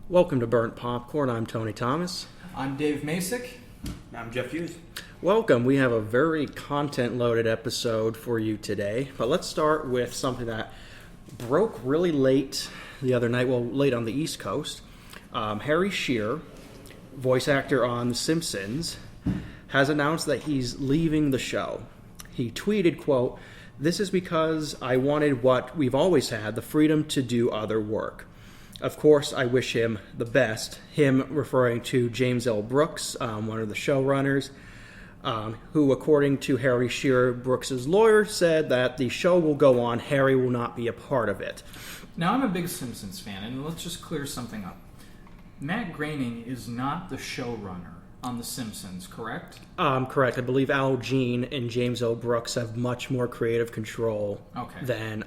Welcome to Burnt Popcorn. I'm Tony Thomas. I'm Dave Masick. I'm Jeff Hughes. Welcome. We have a very content-loaded episode for you today. But let's start with something that broke really late the other night, well, late on the East Coast. Harry Shearer, voice actor on The Simpsons, has announced that he's leaving the show. He tweeted, quote, "This is because I wanted what we've always had, the freedom to do other work. Of course, I wish him the best," him referring to James L. Brooks, one of the showrunners, who, according to Harry Shearer, Brooks' lawyer, said that the show will go on, Harry will not be a part of it. Now, I'm a big Simpsons fan, and let's just clear something up. Matt Groening is not the showrunner on The Simpsons, correct? Correct. I believe Al Jean and James L. Brooks have much more creative control than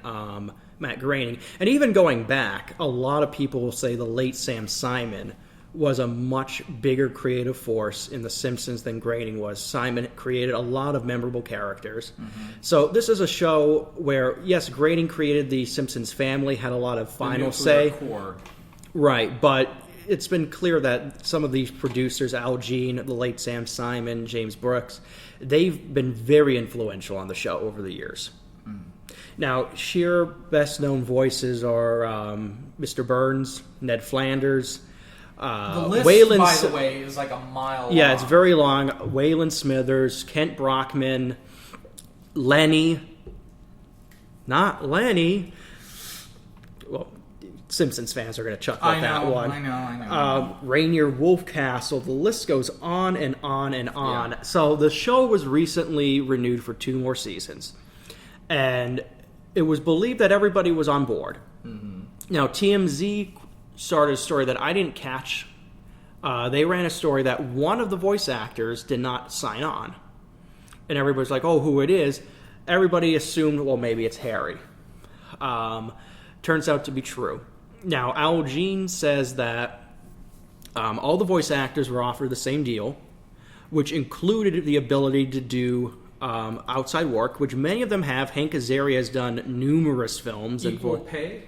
Matt Groening. And even going back, a lot of people will say the late Sam Simon was a much bigger creative force in The Simpsons than Groening was. Simon created a lot of memorable characters. Mm-hmm. So this is a show where, yes, Groening created the Simpsons family, had a lot of final say. Core. Right, but it's been clear that some of these producers, Al Jean, the late Sam Simon, James Brooks, they've been very influential on the show over the years. Now, Shearer best-known voices are Mr. Burns, Ned Flanders. The list, Waylon, by the way, is like a mile long. Yeah, it's very long. Waylon Smithers, Kent Brockman, Lenny. Not Lenny. Well, Simpsons fans are going to chuckle at that one. I know. Rainier Wolfcastle. The list goes on and on and on. Yeah. So the show was recently renewed for 2 more seasons. And it was believed that everybody was on board. Mm-hmm. Now, TMZ started a story that I didn't catch. They ran a story that one of the voice actors did not sign on. And everybody's like, oh, who it is? Everybody assumed, well, maybe it's Harry. Turns out to be true. Now, Al Jean says that all the voice actors were offered the same deal, which included the ability to do outside work, which many of them have. Hank Azaria has done numerous films. Equal pay?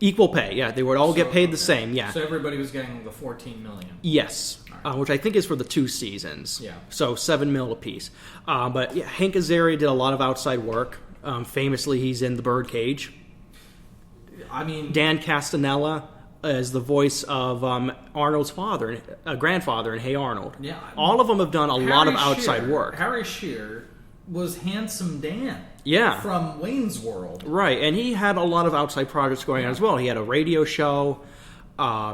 Equal pay, yeah. They would all get paid the same, yeah. So everybody was getting the $14 million. Yes, right. Which I think is for the 2 seasons. Yeah. So $7 million apiece. But yeah, Hank Azaria did a lot of outside work. Famously, he's in The Birdcage. I mean, Dan Castanella is the voice of Arnold's grandfather in Hey Arnold. Yeah, all of them have done a lot of outside work. Harry Shearer was Handsome Dan. Yeah. From Wayne's World. Right, and he had a lot of outside projects going on as well. He had a radio show.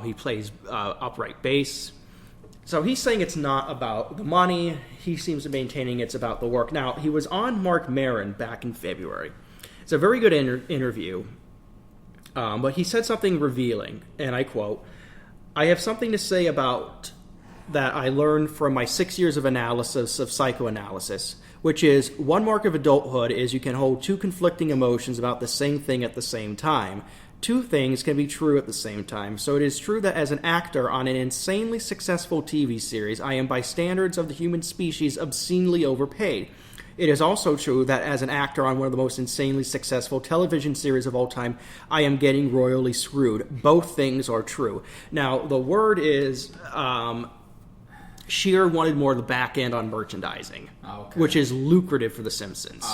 He plays upright bass. So he's saying it's not about the money. He seems to be maintaining it's about the work. Now, he was on Marc Maron back in February. It's a very good interview. But he said something revealing, and I quote, "I have something to say about that I learned from my 6 years of analysis of psychoanalysis, which is one mark of adulthood is you can hold 2 conflicting emotions about the same thing at the same time. 2 things can be true at the same time. So it is true that as an actor on an insanely successful TV series, I am by standards of the human species obscenely overpaid. It is also true that as an actor on one of the most insanely successful television series of all time, I am getting royally screwed. Both things are true." Now, the word is Shearer wanted more of the back end on merchandising, which is lucrative for The Simpsons.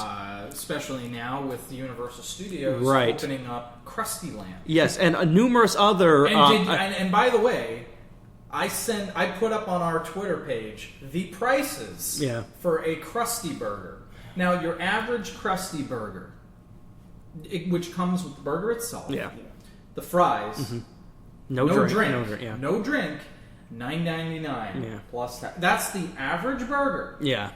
Especially now with the Universal Studios opening up Krusty Land. Yes, and numerous other... And by the way... I put up on our Twitter page the prices for a Krusty Burger. Now, your average Krusty Burger, which comes with the burger itself, the fries, no drink, $9.99 plus that. That's the average burger. Yeah.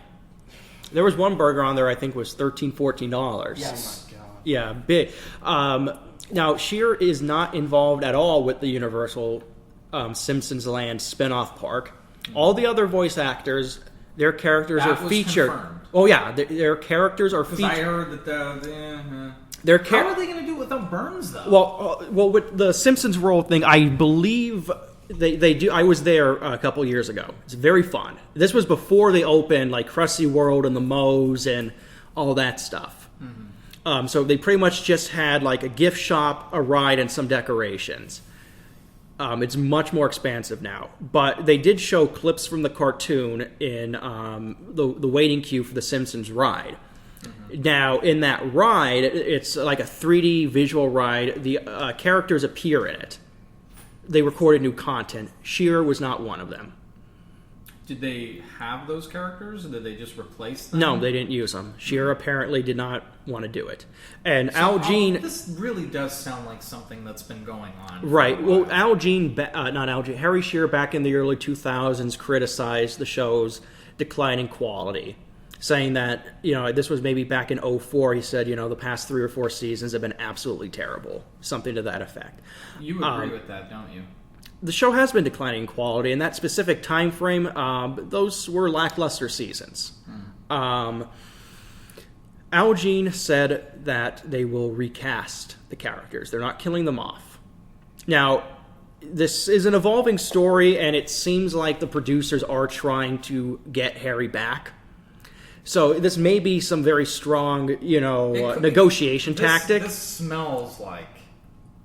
There was one burger on there I think was $13, $14. Yes. Oh my God. Yeah, big. Now, Shearer is not involved at all with the Universal Simpsons Land spin-off park. All the other voice actors, their characters are featured. Confirmed. Oh yeah, their characters are featured. Because I heard that how are they going to do it without Burns though? Well, with the Simpsons World thing, I believe they do. I was there a couple years ago. It's very fun. This was before they opened like Krusty World and the Moe's and all that stuff. Mm-hmm. So they pretty much just had like a gift shop, a ride, and some decorations. It's much more expansive now. But they did show clips from the cartoon in the waiting queue for the Simpsons ride. Mm-hmm. Now, in that ride, it's like a 3D visual ride. The characters appear in it. They recorded new content. Shearer was not one of them. Did they have those characters, or did they just replace them? No, they didn't use them. Shearer apparently did not want to do it. And Al Jean... This really does sound like something that's been going on. Right. Well, Harry Shearer back in the early 2000s criticized the show's declining quality, saying that, this was maybe back in 2004. He said, the past 3 or 4 seasons have been absolutely terrible. Something to that effect. You agree with that, don't you? The show has been declining in quality. In that specific time frame, those were lackluster seasons. Al Jean said that they will recast the characters. They're not killing them off. Now, this is an evolving story, and it seems like the producers are trying to get Harry back. So this may be some very strong, negotiation tactic. This smells like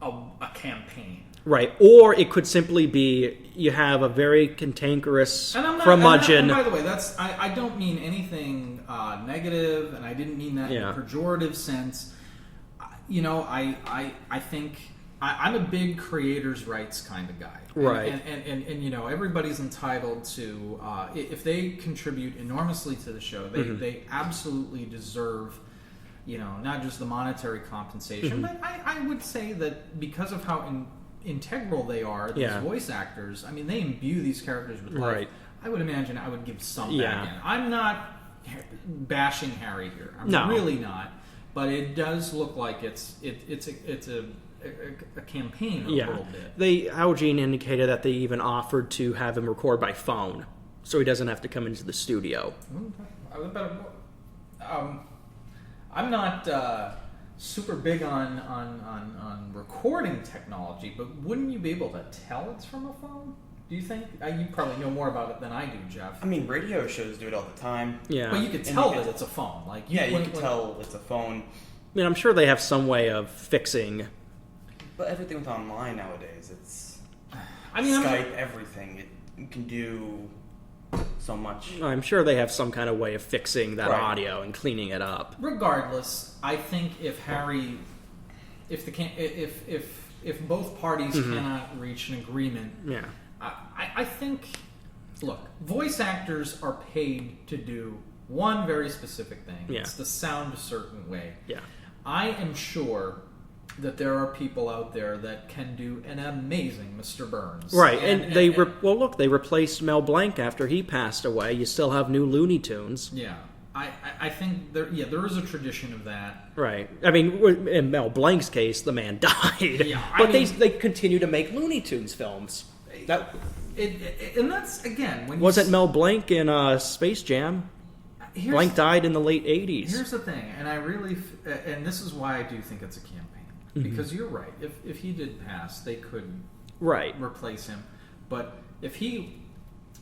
a campaign. Right, or it could simply be you have a very cantankerous curmudgeon. And by the way, I don't mean anything negative, and I didn't mean that in a pejorative sense. I think I'm a big creators' rights kind of guy. Right. And everybody's entitled to, if they contribute enormously to the show, they absolutely deserve, not just the monetary compensation, but I would say that because of how integral they are, these voice actors, I mean, they imbue these characters with life. Right. I would imagine I would give some back in. I'm not bashing Harry here. I'm really not. But it does look like it's a campaign a little bit. Al Jean indicated that they even offered to have him record by phone, so he doesn't have to come into the studio. I'm not super big on recording technology, but wouldn't you be able to tell it's from a phone? Do you think? You probably know more about it than I do, Jeff. I mean, radio shows do it all the time. Yeah, but you could tell that it's a phone. You can tell it's a phone. I mean, I'm sure they have some way of fixing. But everything with online nowadays, it's Skype, everything. You can do so much. I'm sure they have some kind of way of fixing that audio and cleaning it up. Regardless, I think if both parties cannot reach an agreement, I think, look, voice actors are paid to do one very specific thing. Yeah. It's to sound a certain way. Yeah. I am sure that there are people out there that can do an amazing Mr. Burns. Right, and they replaced Mel Blanc after he passed away. You still have new Looney Tunes. Yeah. I think there is a tradition of that. Right. I mean, in Mel Blanc's case, the man died. Yeah, but they continue to make Looney Tunes films. And that's, again, when wasn't Mel Blanc in Space Jam? Blanc died in the late 80s. Here's the thing, and and this is why I do think it's a campaign. Because you're right. If he did pass, they could replace him. But if he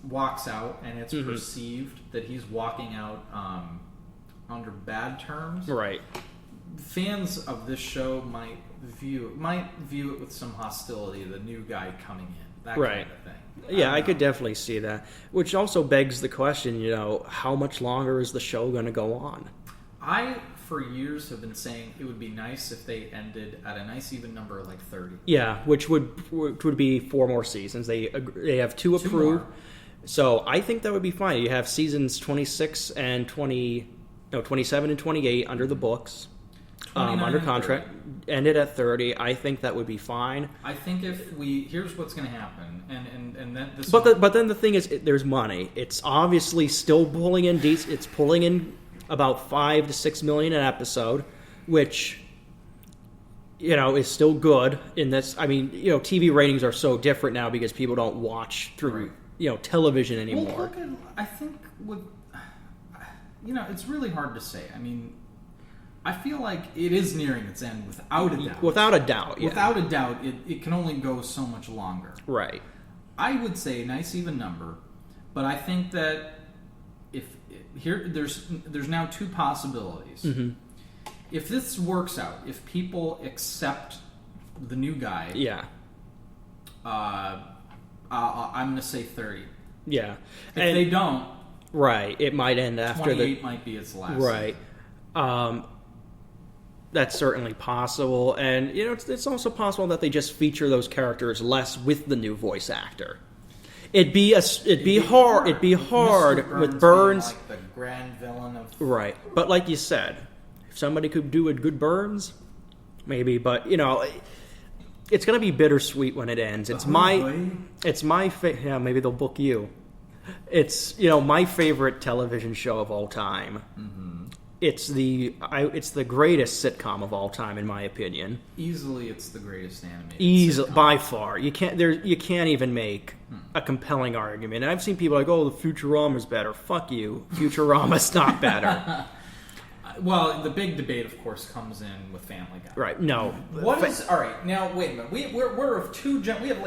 walks out and it's perceived that he's walking out under bad terms, fans of this show might view it with some hostility. The new guy coming in, that kind of thing. Yeah, I could definitely see that. Which also begs the question, how much longer is the show going to go on? I, for years, have been saying it would be nice if they ended at a nice even number like 30. Yeah, which would be 4 more seasons. They have 2 approved. So I think that would be fine. You have seasons 26 and 27 and 28 under the books, under contract. Ended at 30. I think that would be fine. I think here's what's going to happen, and then this. But then the thing is, there's money. It's obviously still pulling in. It's pulling in about $5 to $6 million an episode, which is still good in this. I mean, TV ratings are so different now because people don't watch through television anymore. Well, I think it's really hard to say. I mean, I feel like it is nearing its end without a doubt. Without a doubt, yeah. Without a doubt, it can only go so much longer. Right. I would say a nice even number, but I think that there's now 2 possibilities. If this works out, if people accept the new guy, I'm going to say 30. Yeah. If they don't, right, it might end after 28 might be its last. Right. That's certainly possible, and it's also possible that they just feature those characters less with the new voice actor. It'd be hard Mr. with Burns, being like the grand villain of right? But like you said, if somebody could do a good Burns, maybe. But it's gonna be bittersweet when it ends. It's yeah, maybe they'll book you. It's my favorite television show of all time. Mm-hmm. It's the greatest sitcom of all time, in my opinion. Easily, it's the greatest animated sitcom. By far. You can't even make a compelling argument. And I've seen people like, "Oh, the Futurama's better." Fuck you. Futurama's not better. Well, the big debate, of course, comes in with Family Guy. Right? No. All right? Now, wait a minute. We're of two. We have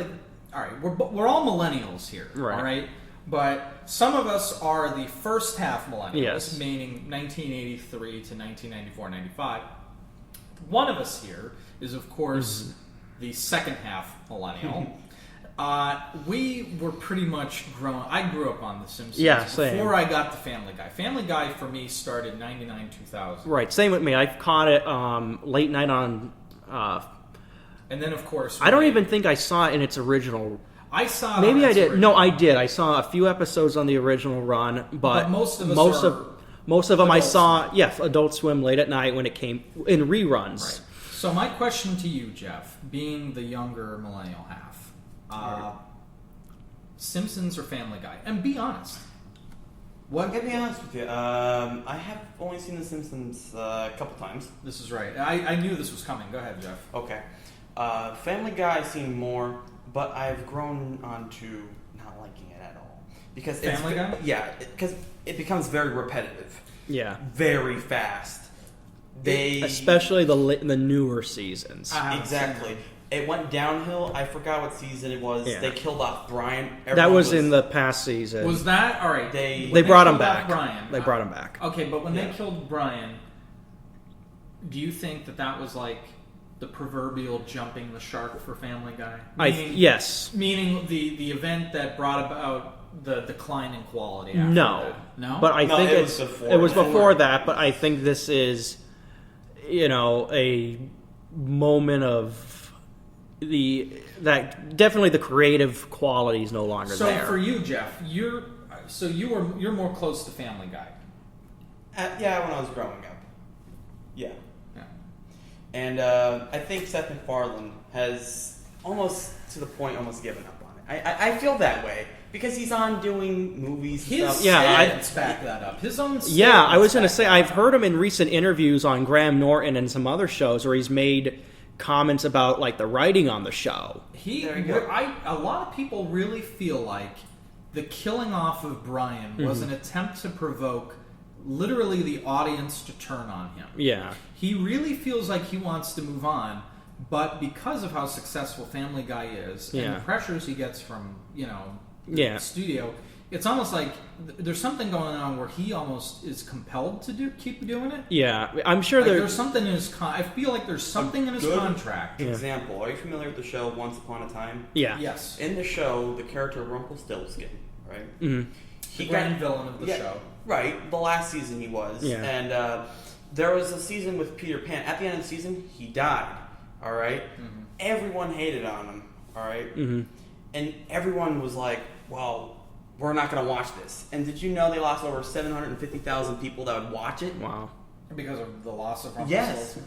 all right. We're all millennials here. Right. All right. But some of us are the first half millennials, yes, meaning 1983 to 1994, 95. One of us here is, of course, the second half millennial. We were pretty much grown. I grew up on The Simpsons before I got to Family Guy. Family Guy for me started 99, 2000. Right. Same with me. I caught it late night on. And then, of course, I don't even think I saw it in its original. I saw. Maybe I did. Original. No, I did. I saw a few episodes on the original run, but most of them I saw. Yes, Adult Swim late at night when it came in reruns. Right. So my question to you, Jeff, being the younger millennial half, Simpsons or Family Guy, and be honest. Well, I'm gonna be honest with you. I have only seen The Simpsons a couple times. This is right. I knew this was coming. Go ahead, Jeff. Okay. Family Guy I've seen more. But I've grown onto not liking it at all because Family Guy. Yeah, because it becomes very repetitive. Yeah, very fast. Especially the newer seasons. Exactly. It went downhill. I forgot what season it was. Yeah. They killed off Brian. That was in the past season. Was that all right? They brought him back. Brian. They brought him back. Okay, but when they killed Brian, do you think that was like the proverbial jumping the shark for Family Guy? Yes. Meaning the event that brought about the decline in quality after No. No? But I think it was before that, but I think this is, a moment of definitely the creative quality is no longer there. So for you, Jeff, you're more close to Family Guy. Yeah, when I was growing up. Yeah. And I think Seth MacFarlane has almost given up on it. I feel that way because he's on doing movies and stuff. Yeah, back that up. His own. Yeah, I was going to say I've heard him in recent interviews on Graham Norton and some other shows where he's made comments about like the writing on the show. A lot of people really feel like the killing off of Brian was an attempt to provoke literally the audience to turn on him. Yeah. He really feels like he wants to move on, but because of how successful Family Guy is and the pressures he gets from, the studio, it's almost like there's something going on where he almost is compelled to keep doing it. Yeah, I'm sure there's something in his I feel like there's something in his contract. Example, are you familiar with the show Once Upon a Time? Yeah. Yes. In the show, the character Rumpelstiltskin, right? Mm-hmm. The grand villain of the show. Right, the last season he was. Yeah. And there was a season with Peter Pan. At the end of the season, he died, all right? Mm-hmm. Everyone hated on him, all right? Mm-hmm. And everyone was like, well, we're not going to watch this. And did you know they lost over 750,000 people that would watch it? Wow. Because of the loss of Rumpelstiltskin? Yes.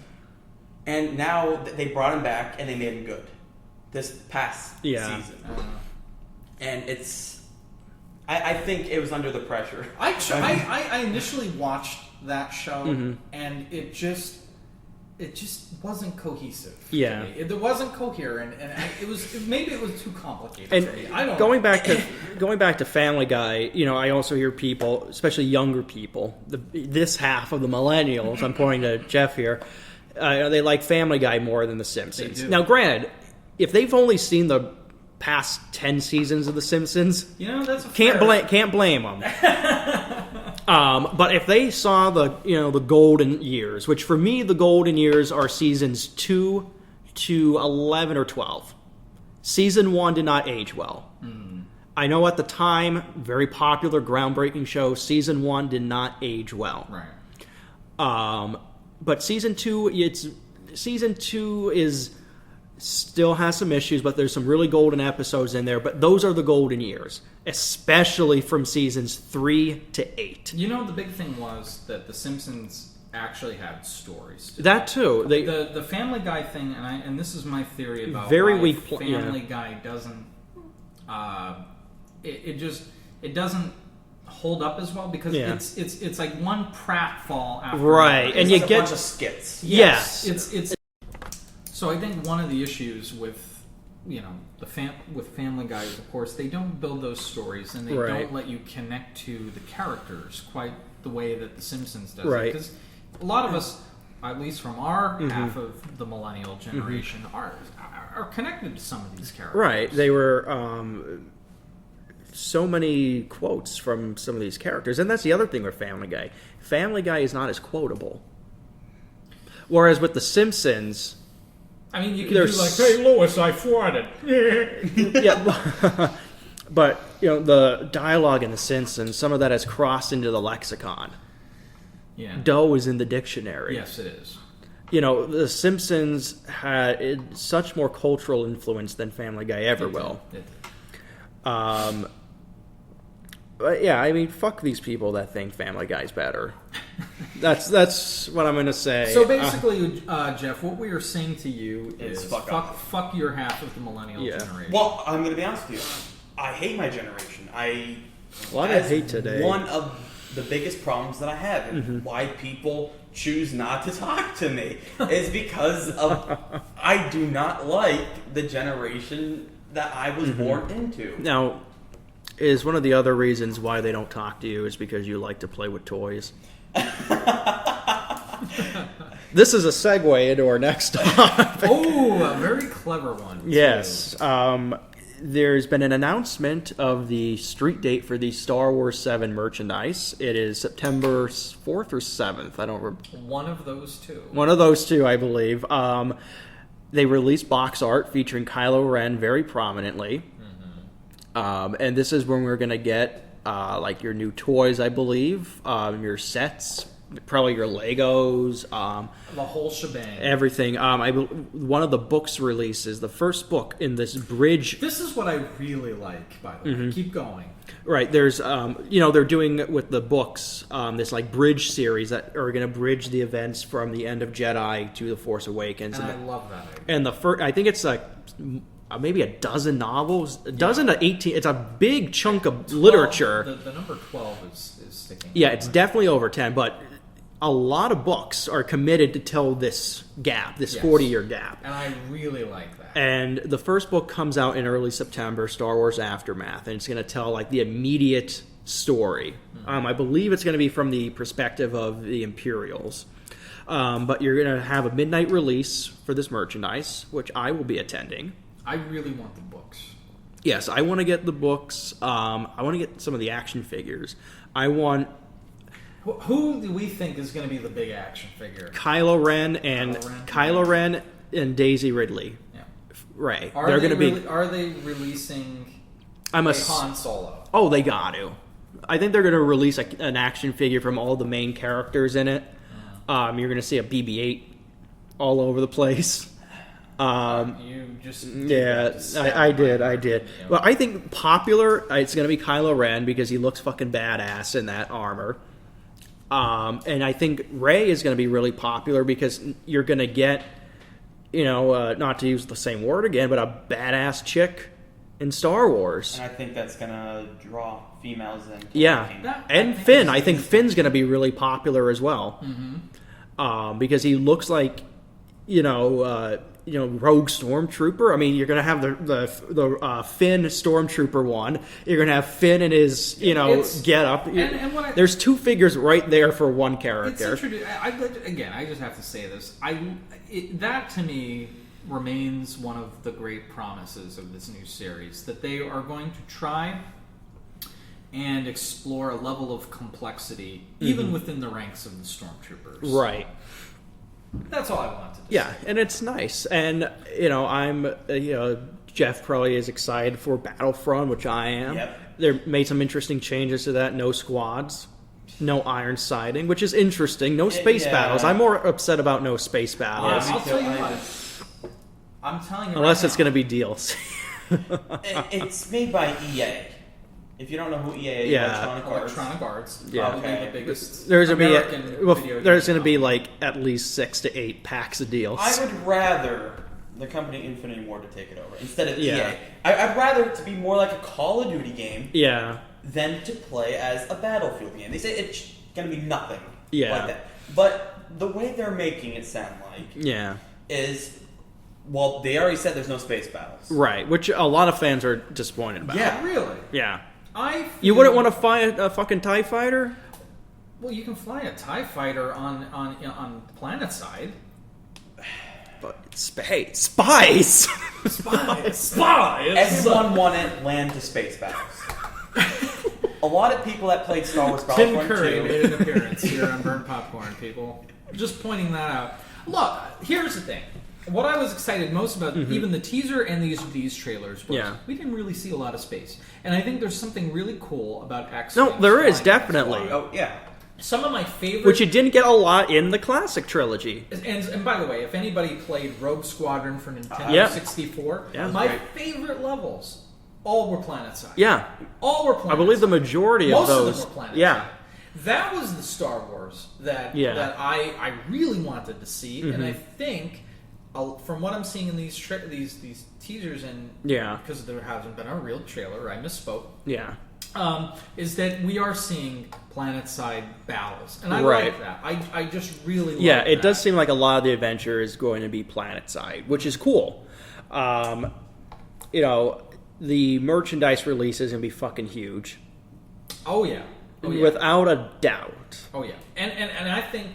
And now they brought him back and they made him good this past season. And it's... I think it was under the pressure. I initially watched that show, and it just wasn't cohesive. Yeah, it wasn't coherent, and maybe it was too complicated and for me. I don't. Going back to Family Guy, I also hear people, especially younger people, this half of the millennials. I'm pointing to Jeff here. They like Family Guy more than The Simpsons. Now, granted, if they've only seen the past 10 seasons of The Simpsons, that's can't blame them. But if they saw the golden years, which for me the golden years are seasons 2 to 11 or 12, Season 1 did not age well. I know at the time, very popular, groundbreaking show. Season 1 did not age well. Right. But season 2 is still has some issues, but there's some really golden episodes in there. But those are the golden years, especially from seasons 3 to 8. You know, the big thing was that The Simpsons actually had stories. That too. The Family Guy thing, and this is my theory about very why weak Family Guy doesn't. It doesn't hold up as well because it's like one pratfall after right, another. and you a get bunch of skits. Yes, it's. So I think one of the issues with with Family Guy is, of course, they don't build those stories and they don't let you connect to the characters quite the way that The Simpsons does. Right. Because a lot of us, at least from our half of the millennial generation, are connected to some of these characters. Right. They were so many quotes from some of these characters, and that's the other thing with Family Guy. Family Guy is not as quotable, whereas with The Simpsons. I mean, you can do like, "Hey, Lois, I farted." Yeah, but the dialogue in The Simpsons, some of that has crossed into the lexicon. Yeah, dough is in the dictionary. Yes, it is. The Simpsons had such more cultural influence than Family Guy ever will. But yeah, I mean, fuck these people that think Family Guy's better. That's what I'm going to say. So basically, Jeff, what we are saying to you is fuck your half of the millennial generation. Well, I'm going to be honest with you. I hate my generation. I hate today. One of the biggest problems that I have and why people choose not to talk to me is because of I do not like the generation that I was born into. Now, is one of the other reasons why they don't talk to you is because you like to play with toys? This is a segue into our next topic. Oh, a very clever one. Yes. There's been an announcement of the street date for the Star Wars 7 merchandise. It is September 4th or 7th. I don't remember. One of those two. One of those two, I believe. They released box art featuring Kylo Ren very prominently. And this is when we're going to get like your new toys, I believe, your sets, probably your Legos, the whole shebang, everything. One of the books releases, the first book in this bridge. This is what I really like, by the way. Keep going. Right, there's they're doing with the books this like bridge series that are going to bridge the events from the end of Jedi to the Force Awakens. And I love that idea. And the first, I think it's like maybe a dozen novels, a dozen to 18. It's a big chunk of literature. The number 12 is sticking. Yeah, it's definitely over 10, but a lot of books are committed to tell this gap, this 40-year gap. And I really like that. And the first book comes out in early September, Star Wars Aftermath, and it's going to tell like the immediate story. I believe it's going to be from the perspective of the Imperials. But you're going to have a midnight release for this merchandise, which I will be attending. I really want the books. Yes, I want to get the books. I want to get some of the action figures. I want... Who do we think is going to be the big action figure? Kylo Ren and Daisy Ridley. Yeah. Rey. They're going to be... Are they releasing Han Solo? Oh, they got to. I think they're going to release an action figure from all the main characters in it. You're going to see a BB-8 all over the place. You just I did. Yeah. Well, I think popular, it's going to be Kylo Ren because he looks fucking badass in that armor. And I think Rey is going to be really popular because you're going to get, not to use the same word again, but a badass chick in Star Wars. And I think that's going to draw females in. Yeah, and Finn. I think Finn's going to be really popular as well. Because he looks like, rogue stormtrooper. I mean, you're going to have the Finn stormtrooper one. You're going to have Finn in his get up. There's two figures right there for one character. I just have to say this. That to me remains one of the great promises of this new series, that they are going to try and explore a level of complexity even within the ranks of the stormtroopers. Right. That's all I wanted to say. Yeah, and it's nice. And, I'm Jeff probably is excited for Battlefront, which I am. Yep. They made some interesting changes to that. No squads, no iron siding, which is interesting. No space battles. I'm more upset about no space battles. I'll tell you what. I'm telling you. Unless right it's going to be DLC. It's made by EA. If you don't know who EA is, Electronic Arts. Yeah. Probably Okay. the biggest There's going American to video there's game going to be company. like at least 6 to 8 packs of deals. I would rather the company Infinity Ward to take it over instead of Yeah. EA. I'd rather it to be more like a Call of Duty game Yeah. than to play as a Battlefield game. They say it's going to be nothing Yeah. like that. But the way they're making it sound like Yeah. is, well, they already said there's no space battles. Right, which a lot of fans are disappointed about. Yeah. Really? Yeah. feel- You wouldn't want to fight a fucking TIE fighter? Well, you can fly a TIE fighter on the planet side. But it's space. Spice! Spies. Everyone wanted land to space battles. A lot of people that played Star Wars Tim Battlefront Curry 2. made an appearance here on Burnt Popcorn, people. Just pointing that out. Look, here's the thing. What I was excited most about, even the teaser and these trailers, was we didn't really see a lot of space. And I think there's something really cool about X. No, there is, definitely. Oh, yeah. Some of my favorite... Which you didn't get a lot in the classic trilogy. And by the way, if anybody played Rogue Squadron for Nintendo Yeah. 64, Yeah. my Great. favorite levels all were planet side. Yeah. All were planet I believe the side. majority Most of those. them were planet yeah. side. That was the Star Wars that I really wanted to see, and I think from what I'm seeing in these teasers and because there hasn't been a real trailer, I misspoke. Yeah. Is that we are seeing planet-side battles, and I Right. like that. I just really like Yeah, it that. does seem like a lot of the adventure is going to be planet side, which is cool. You know, the merchandise release is going to be fucking huge. Oh yeah. Oh, yeah. Without a doubt. Oh yeah, and I think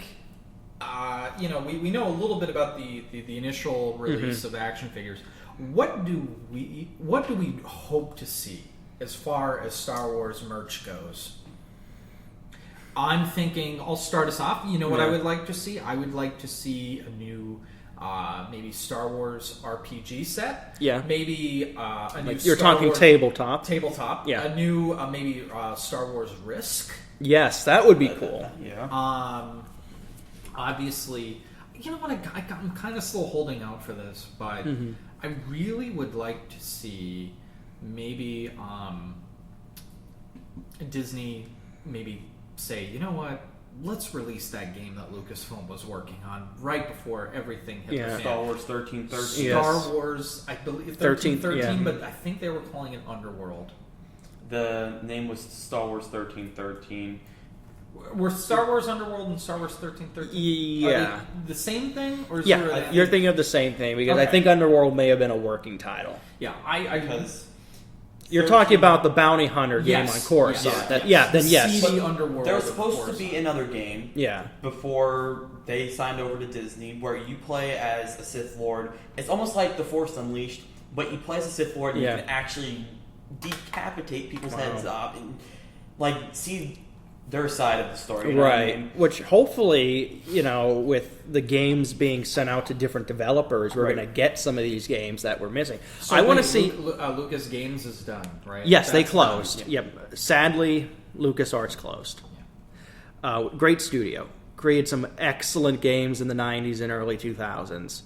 we know a little bit about the initial release of action figures. What do we hope to see as far as Star Wars merch goes? I'm thinking I'll start us off. You know what I would like to see? I would like to see a new maybe Star Wars RPG set. Yeah. Maybe a new You're Star talking Wars tabletop. tabletop. Yeah. A new maybe Star Wars Risk. Yes, that would be cool. Yeah. Obviously, you know what? I'm kind of still holding out for this, but I really would like to see maybe Disney maybe say, you know what? Let's release that game that Lucasfilm was working on right before everything hit the fan. Star Wars 1313. Yes. Star Wars, I believe 13, 1313, yeah. but I think they were calling it Underworld. The name was Star Wars 1313. Were Star Wars Underworld and Star Wars 1313 Yeah. are they the same thing? Or is there Yeah, a- you're thinking of the same thing because I Okay. think Underworld may have been a working title. Yeah, I Because You're talking about the bounty hunter game Yes, on Coruscant. yes, That, yes. then yes. CD Underworld. there was of supposed course. to be another game Yeah. before they signed over to Disney where you play as a Sith Lord. It's almost like The Force Unleashed, but you play as a Sith Lord and Yeah. you can actually decapitate people's Wow. heads off and like see their side of the story. You know what I Right. mean? Which hopefully, with the games being sent out to different developers, we're Right. going to get some of these games that we're missing. So I want to wait, see. Lucas Games is done, right? Yes, they That's closed. done. Yep. Sadly, LucasArts closed. Great studio. Created some excellent games in the 90s and early 2000s.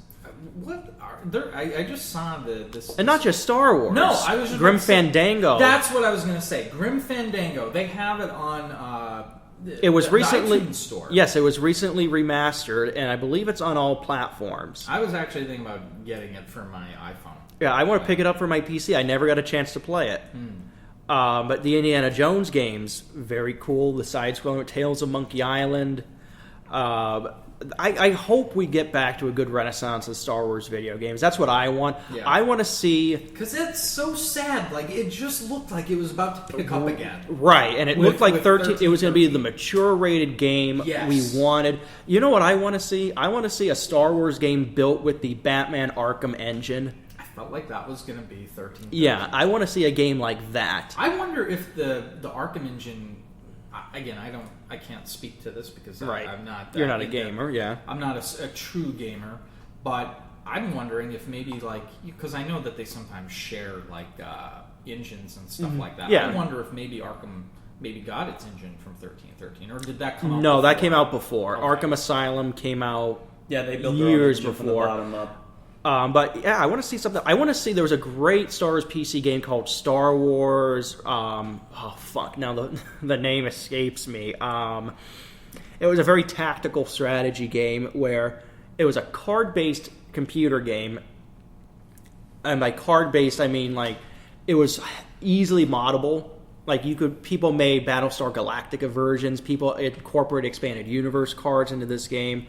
What are there? I just saw this. And not just Star Wars. No, I was just Grim about to say- Fandango. That's what I was going to say. Grim Fandango. They have it on. It was the recently. iTunes store. Yes, it was recently remastered, and I believe it's on all platforms. I was actually thinking about getting it for my iPhone. Yeah, I want to pick it up for my PC. I never got a chance to play it. But the Indiana Jones games, very cool. The side-scrolling Tales of Monkey Island. I hope we get back to a good renaissance of Star Wars video games. That's what I want. Yeah. I want to see... Because it's so sad. Like, it just looked like it was about to pick up again. Right, and it With- looked like with 13. It was going to be 13. the mature-rated game Yes. we wanted. You know what I want to see? I want to see a Star Wars game built with the Batman Arkham engine. I felt like that was going to be 13. Yeah, I want to see a game like that. I wonder if the Arkham engine. Again, I can't speak to this because Right. I'm not. You're not a into- gamer, yeah. I'm not a true gamer, but I'm wondering if maybe because I know that they sometimes share engines and stuff like that. Yeah. I wonder if maybe Arkham maybe got its engine from 1313, or did that come out? No, before? that came out before. Okay. Arkham Asylum came out they built years their own engine from the before. bottom up. But yeah, I want to see something. I want to see. There was a great Star Wars PC game called Star Wars. Now the name escapes me. It was a very tactical strategy game where it was a card-based computer game, and by card-based I mean it was easily moddable. People made Battlestar Galactica versions. People incorporated expanded universe cards into this game.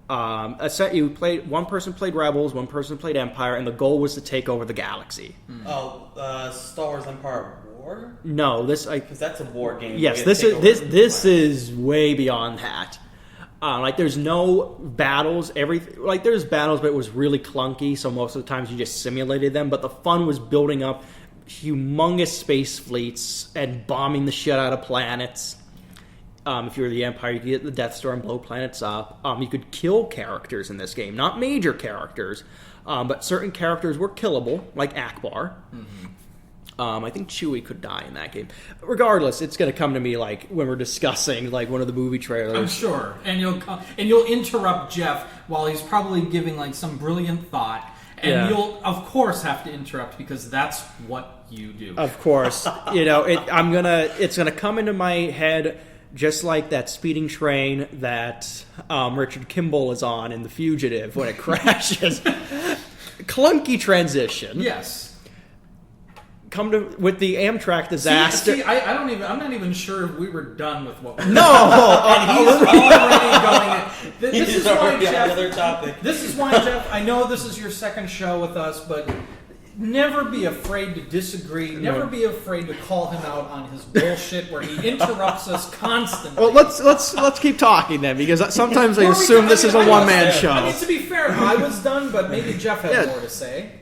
One person played Rebels, one person played Empire, and the goal was to take over the galaxy. Star Wars Empire War? No, Because that's a war game. Yes, this is way beyond that. There's no battles. There's battles, but it was really clunky. So most of the times you just simulated them. But the fun was building up humongous space fleets and bombing the shit out of planets. If you were the Empire, you could get the Death Star and blow planets up. You could kill characters in this game, not major characters, but certain characters were killable, like Akbar. Mm-hmm. I think Chewie could die in that game. Regardless, it's going to come to me when we're discussing one of the movie trailers. I'm sure, and you'll interrupt Jeff while he's probably giving some brilliant thought, and you'll of course have to interrupt because that's what you do. Of course, it's gonna come into my head. Just like that speeding train that Richard Kimball is on in The Fugitive when it crashes. Clunky transition. Yes. With the Amtrak disaster. See, I'm not even sure if we were done with what we're No! And he's already going. This is why, Jeff. Another topic. This is why, Jeff. I know this is your second show with us, but never be afraid to disagree. Never be afraid to call him out on his bullshit where he interrupts us constantly. Well, let's keep talking then, because sometimes I assume this is a one-man show. I mean, to be fair, I was done, but maybe Jeff had more to say.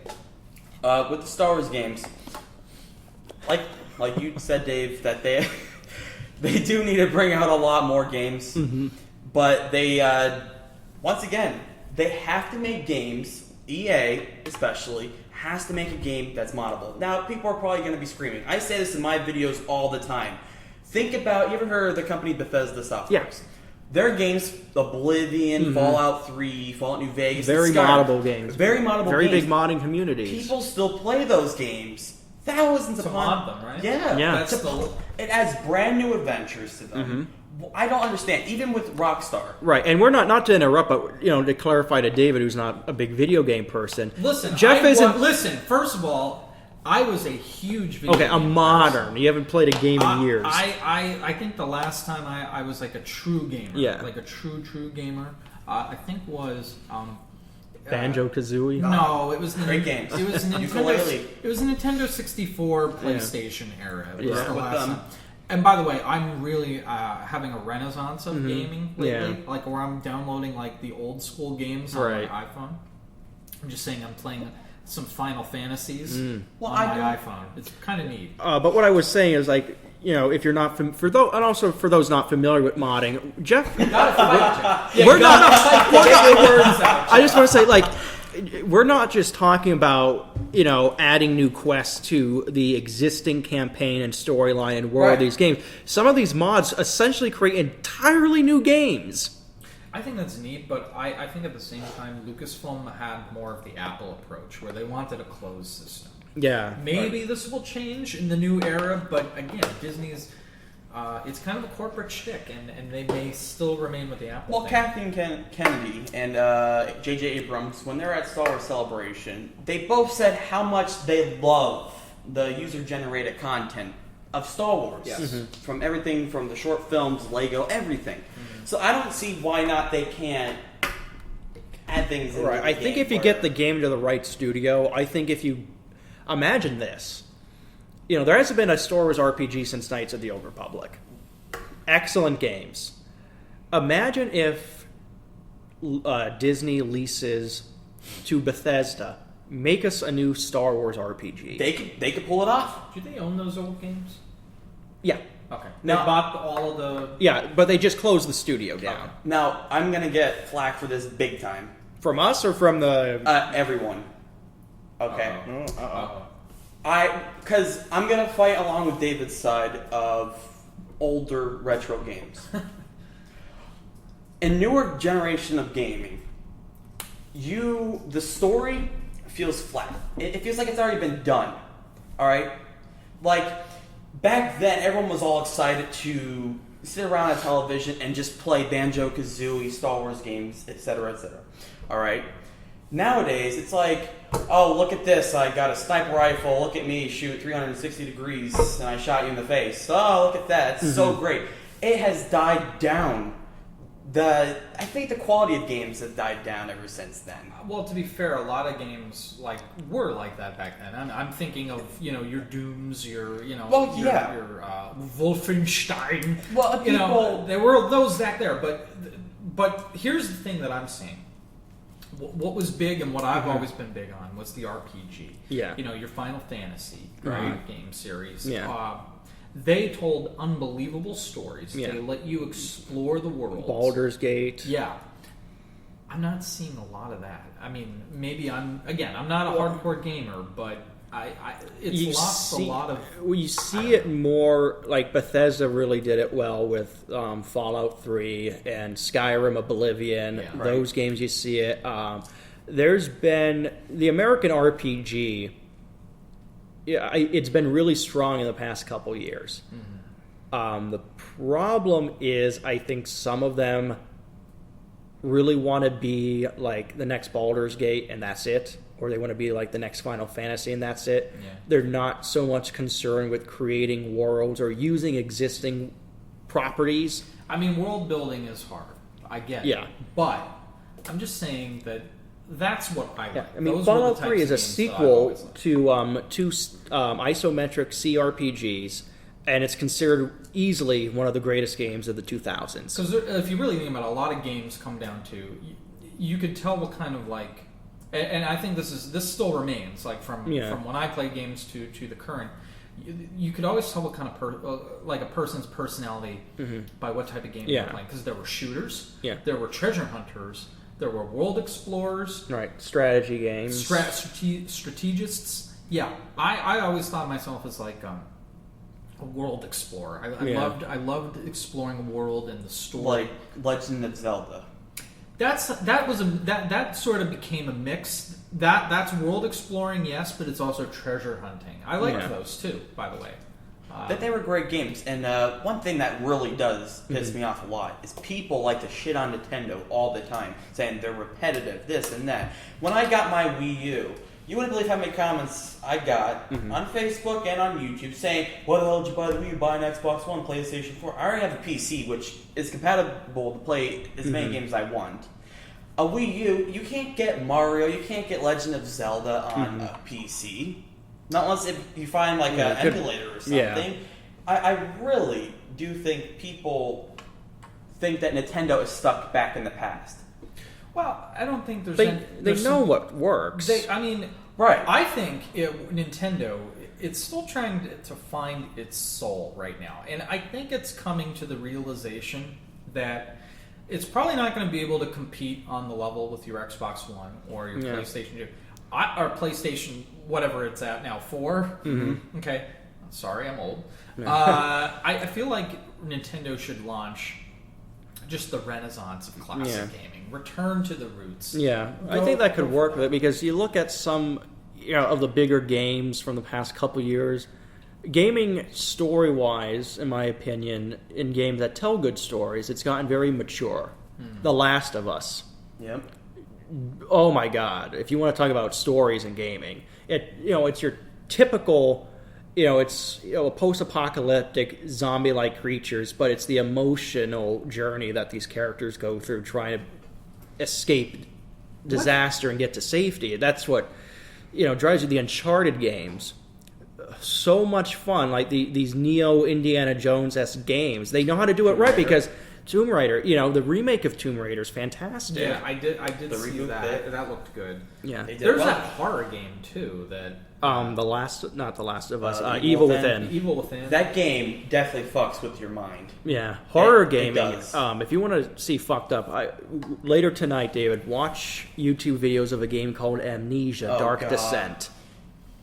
With the Star Wars games, like you said, Dave, that they do need to bring out a lot more games, but they once again they have to make games. EA especially has to make a game that's moddable. Now, people are probably going to be screaming. I say this in my videos all the time. Think about, you ever heard of the company Bethesda Softworks? Yes. Their games, Oblivion, Fallout 3, Fallout New Vegas, very moddable games. Very moddable very games. big modding communities. People still play those games. Thousands to upon mod them, right? Yeah. That's it adds brand new adventures to them. I don't understand. Even with Rockstar. Right, and we're not to interrupt, but to clarify to David, who's not a big video game person. Listen, Jeff isn't. Listen, first of all, I was a huge video game a modern. person. You haven't played a game in years. I think the last time I was a true gamer. Yeah. Like a true gamer. I think was Banjo-Kazooie? No, it was great games. It was Nintendo. It was a Nintendo 64 PlayStation era. It was the last time. And by the way, I'm really having a renaissance of gaming lately. Where I'm downloading the old school games on my iPhone. I'm just saying I'm playing some Final Fantasies on my iPhone. It's kind of neat. But what I was saying is if you're not and also for those not familiar with modding, Jeff, We're not. I just want to say we're not just talking about adding new quests to the existing campaign and storyline and world of these games. Some of these mods essentially create entirely new games. I think that's neat, but I think at the same time Lucasfilm had more of the Apple approach where they wanted a closed system. Yeah. Maybe this will change in the new era, but again, Disney's it's kind of a corporate shtick, and they may still remain with the Apple thing. Kathleen Kennedy and J.J. Abrams, when they were at Star Wars Celebration, they both said how much they love the user-generated content of Star Wars. Yes. From everything from the short films, Lego, everything. So I don't see why not they can't add things in. Right. I think if you get the game to the right studio, I think if you imagine this. There hasn't been a Star Wars RPG since Knights of the Old Republic. Excellent games. Imagine if Disney leases to Bethesda, make us a new Star Wars RPG. They could pull it off. Do they own those old games? Yeah. Okay. Now- They bought all of the... Yeah, but they just closed the studio down. Now, I'm going to get flack for this big time From us or from the... Everyone. Okay. Uh-oh. Because I'm going to fight along with David's side of older retro games. A newer generation of gaming, the story feels flat. It feels like it's already been done. All right? Like, back then, everyone was all excited to sit around a television and just play Banjo-Kazooie, Star Wars games, etc., etc. All right? Nowadays, it's like, oh, look at this. I got a sniper rifle. Look at me shoot 360 degrees, and I shot you in the face. Oh, look at that. It's so great. It has died down. I think the quality of games has died down ever since then. Well, to be fair, a lot of games were like that back then. I'm thinking of your Dooms, your Wolfenstein. Well, there were those back there. But here's the thing that I'm seeing. What was big and what I've always been big on was the RPG. Yeah. Your Final Fantasy game series. Yeah. They told unbelievable stories. Yeah. They let you explore the world. Baldur's Gate. Yeah. I'm not seeing a lot of that. I mean, maybe I'm not a hardcore gamer, but it's lost a lot of... Well, you see it more, like Bethesda really did it well with Fallout 3 and Skyrim, Oblivion. Yeah. Those games you see it. There's been... The American RPG... Yeah, it's been really strong in the past couple years. Mm-hmm. The problem is, I think some of them really want to be like the next Baldur's Gate, and that's it. Or they want to be like the next Final Fantasy, and that's it. Yeah. They're not so much concerned with creating worlds or using existing properties. I mean, world building is hard. I get it. But I'm just saying that's what I like. Yeah. I mean, Fallout 3 is a sequel to two isometric CRPGs, and it's considered easily one of the greatest games of the 2000s. Because if you really think about it, a lot of games come down to you could tell what kind of like, and I think this still remains like from when I play games to the current. You could always tell what kind of like a person's personality by what type of game they're playing. Because there were shooters, there were treasure hunters. There were world explorers. Right, strategy games. Strategists. Yeah, I always thought of myself as like a world explorer. I loved exploring a world and the story. Like Legend of Zelda. That sort of became a mix. That's world exploring, yes, but it's also treasure hunting. I liked those too, by the way. But they were great games, and one thing that really does piss me off a lot is people like to shit on Nintendo all the time, saying they're repetitive, this and that. When I got my Wii U, you wouldn't believe how many comments I got on Facebook and on YouTube saying, "Why the hell did you buy the Wii U? Buy an Xbox One, PlayStation 4. I already have a PC, which is compatible to play as many games as I want. A Wii U, you can't get Mario, you can't get Legend of Zelda on a PC. Not unless if you find like an emulator or something." Yeah. I really do think people think that Nintendo is stuck back in the past. Well, I don't think there's... They know what works. Right. I think Nintendo, it's still trying to find its soul right now. And I think it's coming to the realization that it's probably not going to be able to compete on the level with your Xbox One or your PlayStation 2. Or PlayStation, whatever it's at now, 4? Mm-hmm. Okay. Sorry, I'm old. I feel like Nintendo should launch just the renaissance of classic gaming. Return to the roots. Yeah, I think that could work with it, because you look at some of the bigger games from the past couple years, gaming story-wise, in my opinion, in games that tell good stories, it's gotten very mature. The Last of Us. Yep. Oh my God! If you want to talk about stories in gaming, it's your typical, it's a post-apocalyptic zombie-like creatures, but it's the emotional journey that these characters go through trying to escape disaster and get to safety. That's what drives you. The Uncharted games, so much fun. Like these Neo Indiana Jones-esque games, they know how to do it right because Tomb Raider. The remake of Tomb Raider is fantastic. Yeah, I did The see reboot that. bit. That looked good. Yeah. There's that horror game too that Not The Last of Us. Evil Evil Within. Within. Evil Within. That game definitely fucks with your mind. Yeah, horror It gaming. does. If you want to see fucked up, later tonight, David, watch YouTube videos of a game called Amnesia: Oh, Dark God. Descent.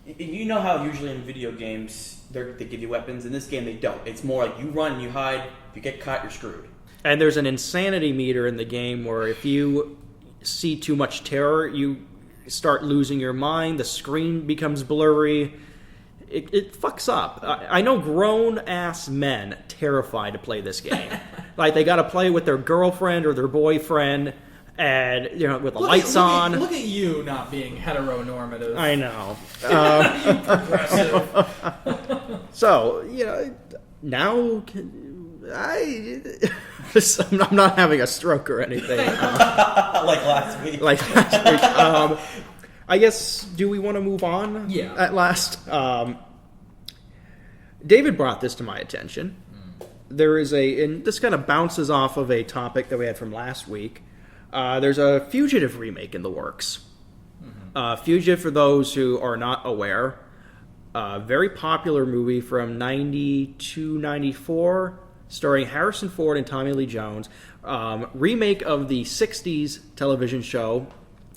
You know how usually in video games they give you weapons. In this game, they don't. It's more like you run, you hide. If you get caught, you're screwed. And there's an insanity meter in the game where if you see too much terror, you start losing your mind. The screen becomes blurry. It fucks up. I know grown-ass men terrified to play this game. Like, they got to play with their girlfriend or their boyfriend, and, with the lights on. Look at you not being heteronormative. I know. Progressive. So, now I'm not having a stroke or anything. Like last week. I guess, do we want to move on? Yeah. At last? David brought this to my attention. There is and this kind of bounces off of a topic that we had from last week. There's a Fugitive remake in the works. Fugitive, for those who are not aware, very popular movie from 92, 94, starring Harrison Ford and Tommy Lee Jones. Remake of the 60s television show,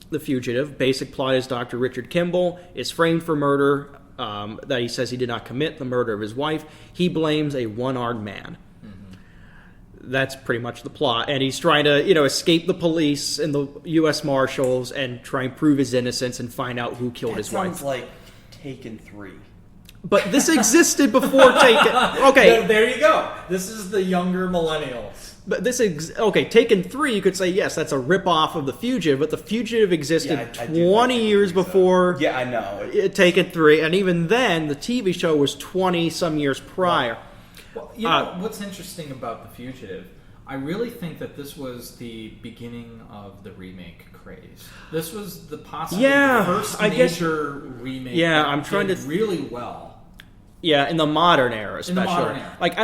The Fugitive. Basic plot is Dr. Richard Kimball is framed for murder that he says he did not commit, the murder of his wife. He blames a one-armed man. That's pretty much the plot. And he's trying to, escape the police and the U.S. Marshals and try and prove his innocence and find out who killed his wife. Sounds like Taken 3. But this existed before Taken. Okay. There you go. This is the younger millennials. But Taken 3, you could say, yes, that's a rip-off of The Fugitive, but The Fugitive existed I do 20 years think so. before Yeah, I know. Taken 3, and even then, the TV show was 20-some years prior. Well, you know what's interesting about The Fugitive? I really think that this was the beginning of the remake craze. This was the possibly first major remake. Yeah, that I'm trying did to really well. Yeah, in the modern era, especially. In the modern era. Like,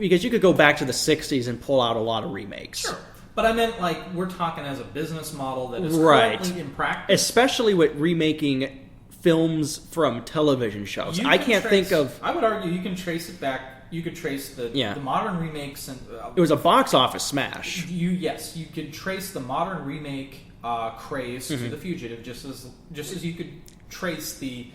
because you could go back to the 60s and pull out a lot of remakes. Sure. But I meant, we're talking as a business model that is right. currently in practice. Especially with remaking films from television shows. I would argue you can trace it back. You could trace the modern remakes. And it was a box office smash. You could trace the modern remake craze to The Fugitive, just as you could trace the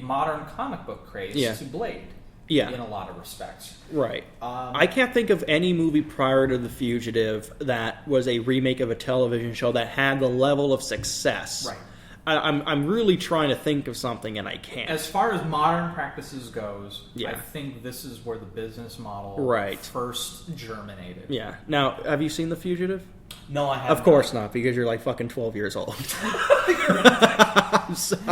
modern comic book craze to Blade. Yeah. In a lot of respects. Right. I can't think of any movie prior to The Fugitive that was a remake of a television show that had the level of success. Right. I'm really trying to think of something and I can't. As far as modern practices goes, yeah. I think this is where the business model first germinated. Yeah. Now, have you seen The Fugitive? No, I haven't. Of course not, because you're like fucking 12 years old. I'm sorry.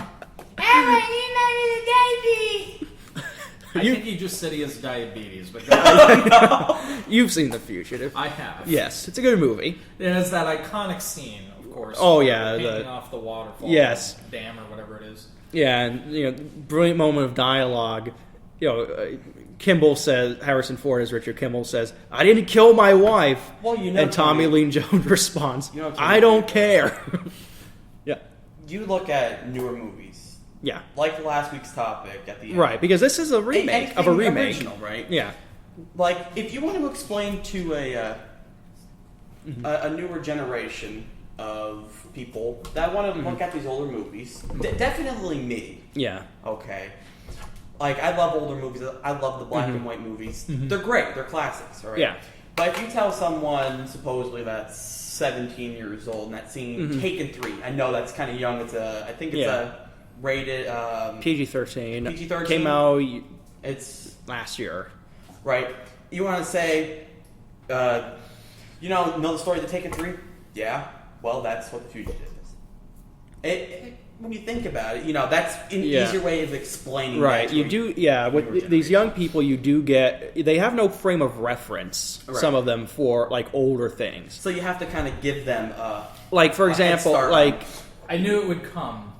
I think he just said he has diabetes, but go ahead. You've seen The Fugitive. I have. Yes, it's a good movie. It has that iconic scene, of course. Oh yeah, hanging off the waterfall. Yes. Dam or whatever it is. Yeah, and brilliant moment of dialogue. Harrison Ford as Richard Kimball says, "I didn't kill my wife." Well, and Tommy Lee Jones responds, You know "I don't care." Yeah. You look at newer movies. Yeah. Like last week's topic at the end. Right, because this is a remake of a remake. Original, right? Yeah. Like, if you want to explain to a newer generation of people that want to look at these older movies, definitely me. Yeah. Okay. Like, I love older movies. I love the black and white movies. They're great. They're classics, all right? Yeah. But if you tell someone, supposedly, that's 17 years old and that's seen Taken 3, I know that's kind of young. I think it's a rated... PG-13. PG-13. Came out it's last year. Right. You want to say, know the story of the Taken 3? Yeah. Well, that's what The Fugitive is. When you think about it, that's an easier way of explaining right. that. You do, with these young people, you do they have no frame of reference, some of them, for, older things. So you have to kind of give them for example, I knew it would come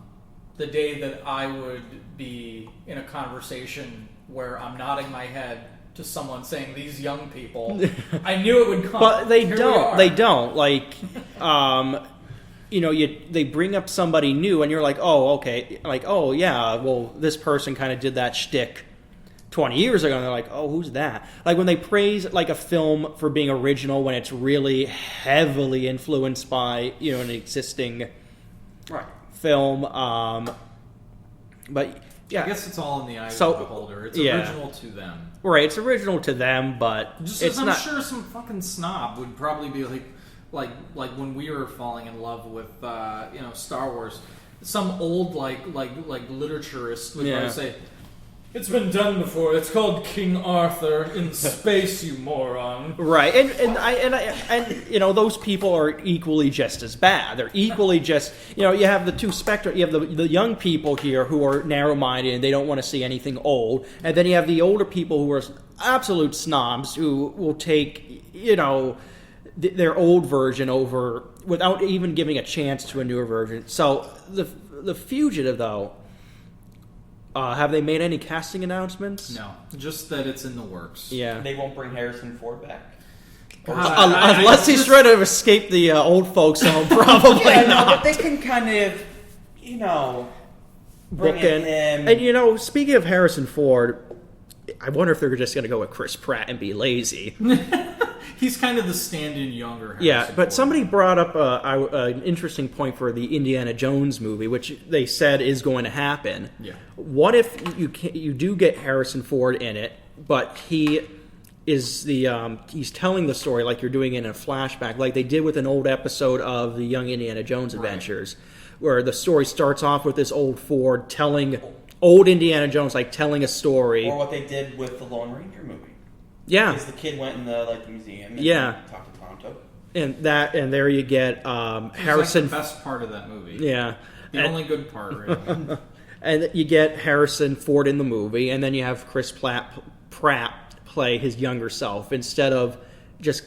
the day that I would be in a conversation where I'm nodding my head to someone saying these young people. I knew it would come. But they Here don't. They don't. Like, they bring up somebody new, and you're like, oh, okay. Like, oh, yeah, well, this person kind of did that shtick 20 years ago, and they're like, oh, who's that? Like, when they praise, like, a film for being original when it's really heavily influenced by, an existing film. But, yeah. I guess it's all in the eye of the beholder. It's original to them. Right, it's original to them, but just it's as I'm not... sure some fucking snob would probably be like when we were falling in love with Star Wars, some old like literaturist would say, "It's been done before. It's called King Arthur in space, you moron." Right, and those people are equally just as bad. They're equally just you have the two spectra. You have the young people here who are narrow-minded and they don't want to see anything old, and then you have the older people who are absolute snobs who will take their old version over without even giving a chance to a newer version. So the Fugitive, though, have they made any casting announcements? No, just that it's in the works. Yeah, they won't bring Harrison Ford back. Unless he's trying to escape the old folks home, probably not. No, but they can kind of, bring in him. And speaking of Harrison Ford, I wonder if they're just going to go with Chris Pratt and be lazy. He's kind of the stand-in younger Harrison but Ford. Somebody brought up an interesting point for the Indiana Jones movie, which they said is going to happen. Yeah. What if you do get Harrison Ford in it, but he is he's telling the story like you're doing it in a flashback, like they did with an old episode of the Young Indiana Jones Adventures, where the story starts off with this old Ford telling old Indiana Jones, like telling a story. Or what they did with the Lone Ranger movie. Yeah, because the kid went in the museum and talked to Tonto. And there you get Harrison. Like the best part of that movie. Yeah, the only good part, really. And you get Harrison Ford in the movie, and then you have Chris Pratt play his younger self instead of just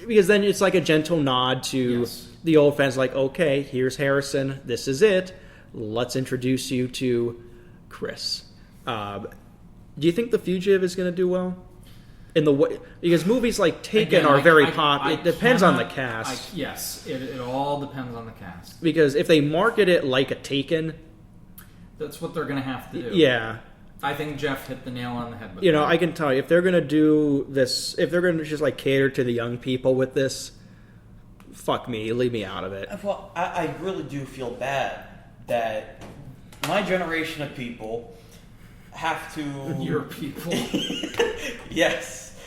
because then it's like a gentle nod to the old fans, like, okay, here's Harrison, this is it. Let's introduce you to Chris. Do you think The Fugitive is going to do well? In the way, because movies like Taken are very popular. It depends on the cast. Yes, it all depends on the cast. Because if they market it like a Taken, that's what they're going to have to do. Yeah, I think Jeff hit the nail on the head. With I can tell you if they're going to do this, if they're going to just like cater to the young people with this, fuck me, leave me out of it. Well, I really do feel bad that my generation of people have to. Your people. Yes.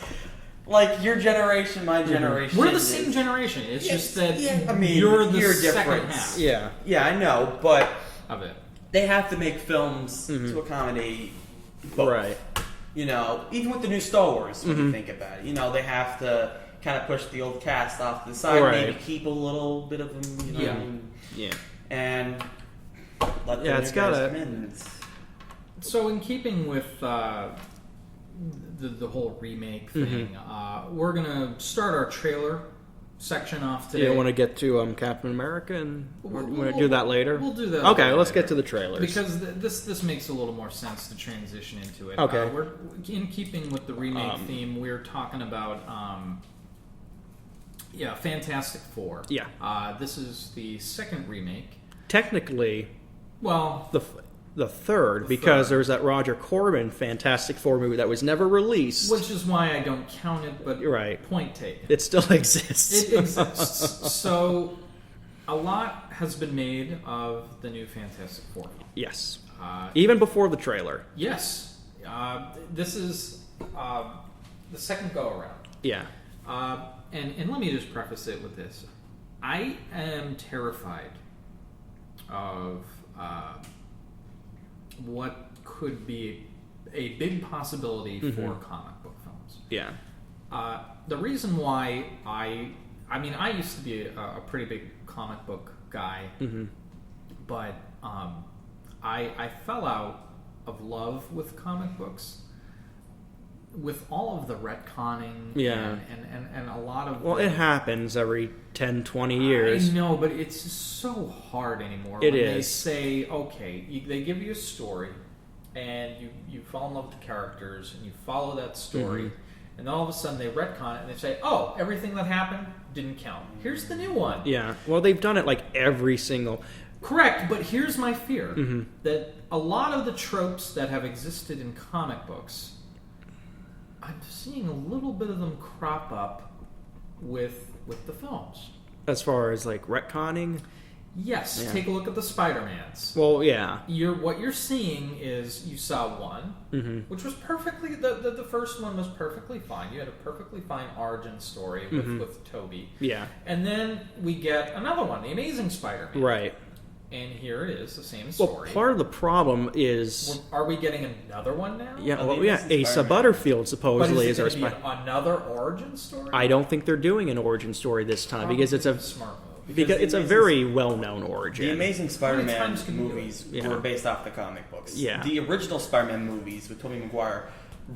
Like your generation, my generation. We're the same generation. It's just that you're the second different. half. Yeah. Yeah, I know, but of it. They have to make films to accommodate both. Right. Even with the new Star Wars, when you think about it, they have to kind of push the old cast off to the side, maybe keep a little bit of them, and let the new guys come in. So, in keeping with the whole remake thing, we're gonna start our trailer section off today. You want to get to Captain America, and we'll do that later? We'll do that. Okay, let's get to the trailers because this makes a little more sense to transition into it. Okay, we're in keeping with the remake theme. We're talking about Fantastic Four. Yeah, this is the second remake. Technically, well, the third, because there's that Roger Corman Fantastic Four movie that was never released. Which is why I don't count it, but point taken. It still exists. It exists. So, a lot has been made of the new Fantastic Four. Yes. Even before the trailer. Yes. This is the second go-around. Yeah. And let me just preface it with this. I am terrified of what could be a big possibility for comic book films. Yeah. The reason why I used to be a pretty big comic book guy, but I fell out of love with comic books with all of the retconning and a lot of... Well, it happens every 10, 20 years. I know, but it's so hard anymore. It when is. They say, okay, they give you a story, and you fall in love with the characters, and you follow that story, and then all of a sudden they retcon it, and they say, oh, everything that happened didn't count. Here's the new one. Yeah. Well, they've done it like every single... Correct, but here's my fear. That a lot of the tropes that have existed in comic books, I'm seeing a little bit of them crop up with the films. As far as like retconning? Yes, Yeah. take a look at the Spider-Mans. Well, yeah. What you're seeing is you saw one, which was perfectly the first one was perfectly fine. You had a perfectly fine origin story with Tobey. Yeah. And then we get another one, The Amazing Spider-Man. Right. And here it is, the same story. Well, part of the problem is... Are we getting another one now? Yeah, well, yeah, Asa Butterfield supposedly is our Spider-Man. Another origin story? I don't think they're doing an origin story this time because it's a smart move. Because it's a very well-known origin. The Amazing Spider-Man times can you do movies it? Yeah. were based off the comic books. Yeah. The original Spider-Man movies with Tobey Maguire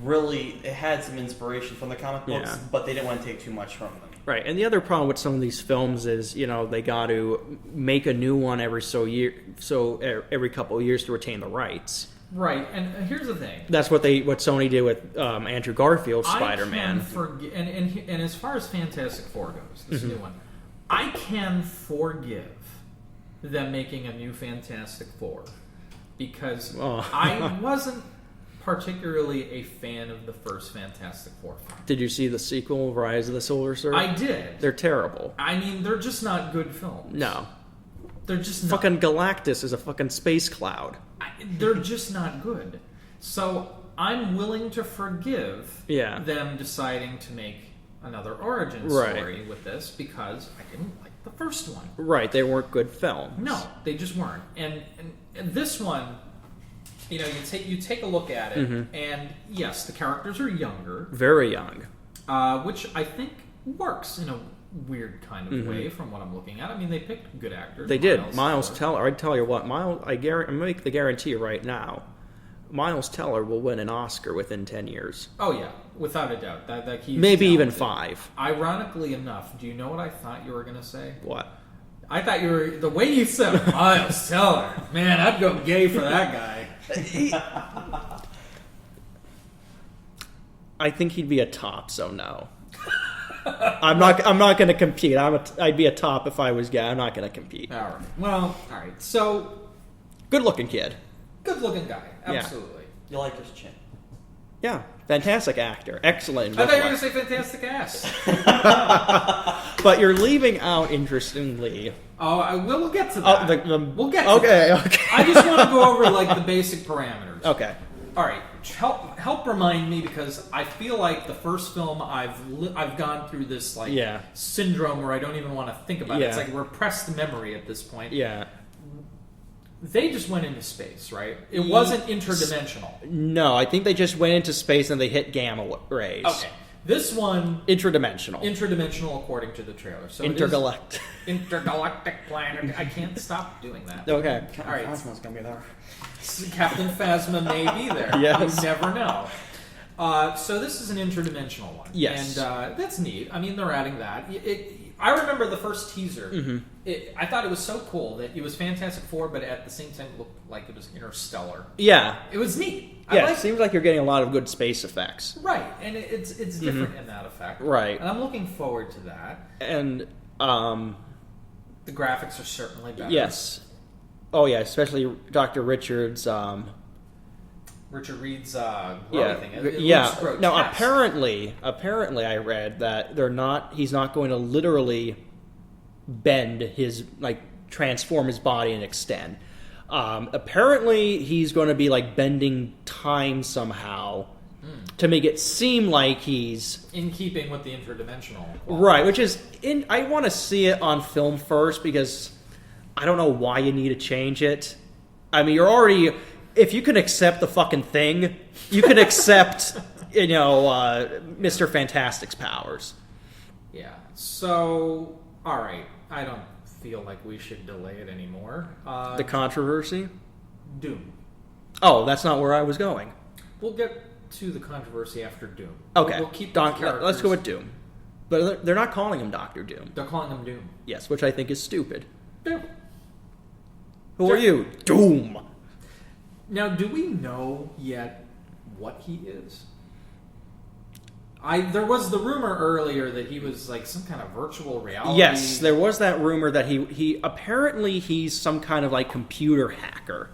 really it had some inspiration from the comic books, Yeah. but they didn't want to take too much from them. Right, and the other problem with some of these films is, they got to make a new one every every couple of years to retain the rights. Right, and here's the thing. That's what Sony did with Andrew Garfield's Spider-Man. I can forgive, and as far as Fantastic Four goes, this new one, I can forgive them making a new Fantastic Four because I wasn't particularly a fan of the first Fantastic Four film. Did you see the sequel, Rise of the Silver Surfer? I did. They're terrible. I mean, they're just not good films. No. They're just not. Fucking Galactus is a fucking space cloud. They're just not good. So I'm willing to forgive them deciding to make another origin story with this because I didn't like the first one. Right, they weren't good films. No, they just weren't. And this one, you take a look at it, and yes, the characters are younger, very young, which I think works in a weird kind of way from what I'm looking at. I mean, they picked good actors. They did. Miles Teller. I tell you what, I make the guarantee right now. Miles Teller will win an Oscar within 10 years. Oh yeah, without a doubt. That he's maybe talented. even 5. Ironically enough, do you know what I thought you were going to say? What? I thought you were the way you said Miles Teller. Man, I'd go gay for that guy. I think he'd be a top, so no. I'm not going to compete. I'd be a top if I was gay. I'm not going to compete. All right. Well, all right. So, good-looking kid. Good-looking guy. Absolutely. You like his chin. Yeah. Fantastic actor. Excellent. I thought you were going to say fantastic ass. But you're leaving out, interestingly... Oh, we'll get to that. We'll get to okay, that. Okay. I just want to go over like the basic parameters. Okay. All right. Help remind me because I feel like the first film I've gone through this syndrome where I don't even want to think about it. It's like repressed memory at this point. Yeah. They just went into space, right? It wasn't interdimensional. No, I think they just went into space and they hit gamma rays. Okay. This one... Interdimensional. Interdimensional according to the trailer. So Intergalactic. Intergalactic planet. I can't stop doing that. Okay. All right. Phasma's going to be there. Captain Phasma may be there. Yes. You never know. So this is an interdimensional one. Yes. And that's neat. I mean, they're adding that. I remember the first teaser. I thought it was so cool that it was Fantastic Four, but at the same time it looked like it was interstellar. Yeah. It was neat. It seems like you're getting a lot of good space effects. Right, and it's different in that effect. Right. And I'm looking forward to that. And, the graphics are certainly better. Yes. Oh, yeah, especially Dr. Richards, Richard Reed's thing. It yeah. looks grotesque. Now, apparently, I read that he's not going to literally bend transform his body and extend. Apparently, he's going to be bending time somehow to make it seem like he's in keeping with the interdimensional quality. Right, which is I want to see it on film first because I don't know why you need to change it. I mean, you're already... If you can accept the fucking thing, you can accept, Mr. Fantastic's powers. Yeah. So, all right. I don't feel like we should delay it anymore. The controversy? Doom. Oh, that's not where I was going. We'll get to the controversy after Doom. Okay. We'll keep let's go with Doom. But they're not calling him Dr. Doom. They're calling him Doom. Yes, which I think is stupid. Doom. Who are you? Doom. Now, do we know yet what he is? There was the rumor earlier that he was like some kind of virtual reality. Yes, there was that rumor that he apparently he's some kind of like computer hacker.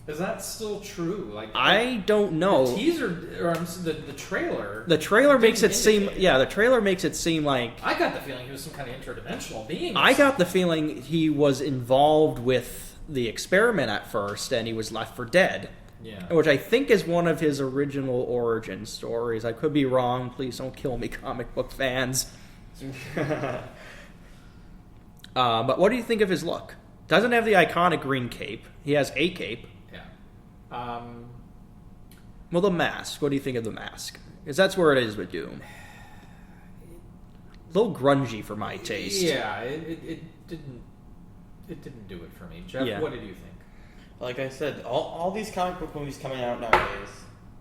Is that still true? Like I don't know. The teaser or the trailer. The trailer makes it seem. indicate. Yeah, the trailer makes it seem like. I got the feeling he was some kind of interdimensional being. I got the feeling he was involved with the experiment at first, and he was left for dead. Yeah. Which I think is one of his original origin stories. I could be wrong. Please don't kill me, comic book fans. But what do you think of his look? Doesn't have the iconic green cape. He has a cape. Yeah. Well, the mask. What do you think of the mask? Because that's where it is with Doom. A little grungy for my taste. Yeah, it didn't do it for me. Jeff, Yeah. what did you think? Like I said, all these comic book movies coming out nowadays,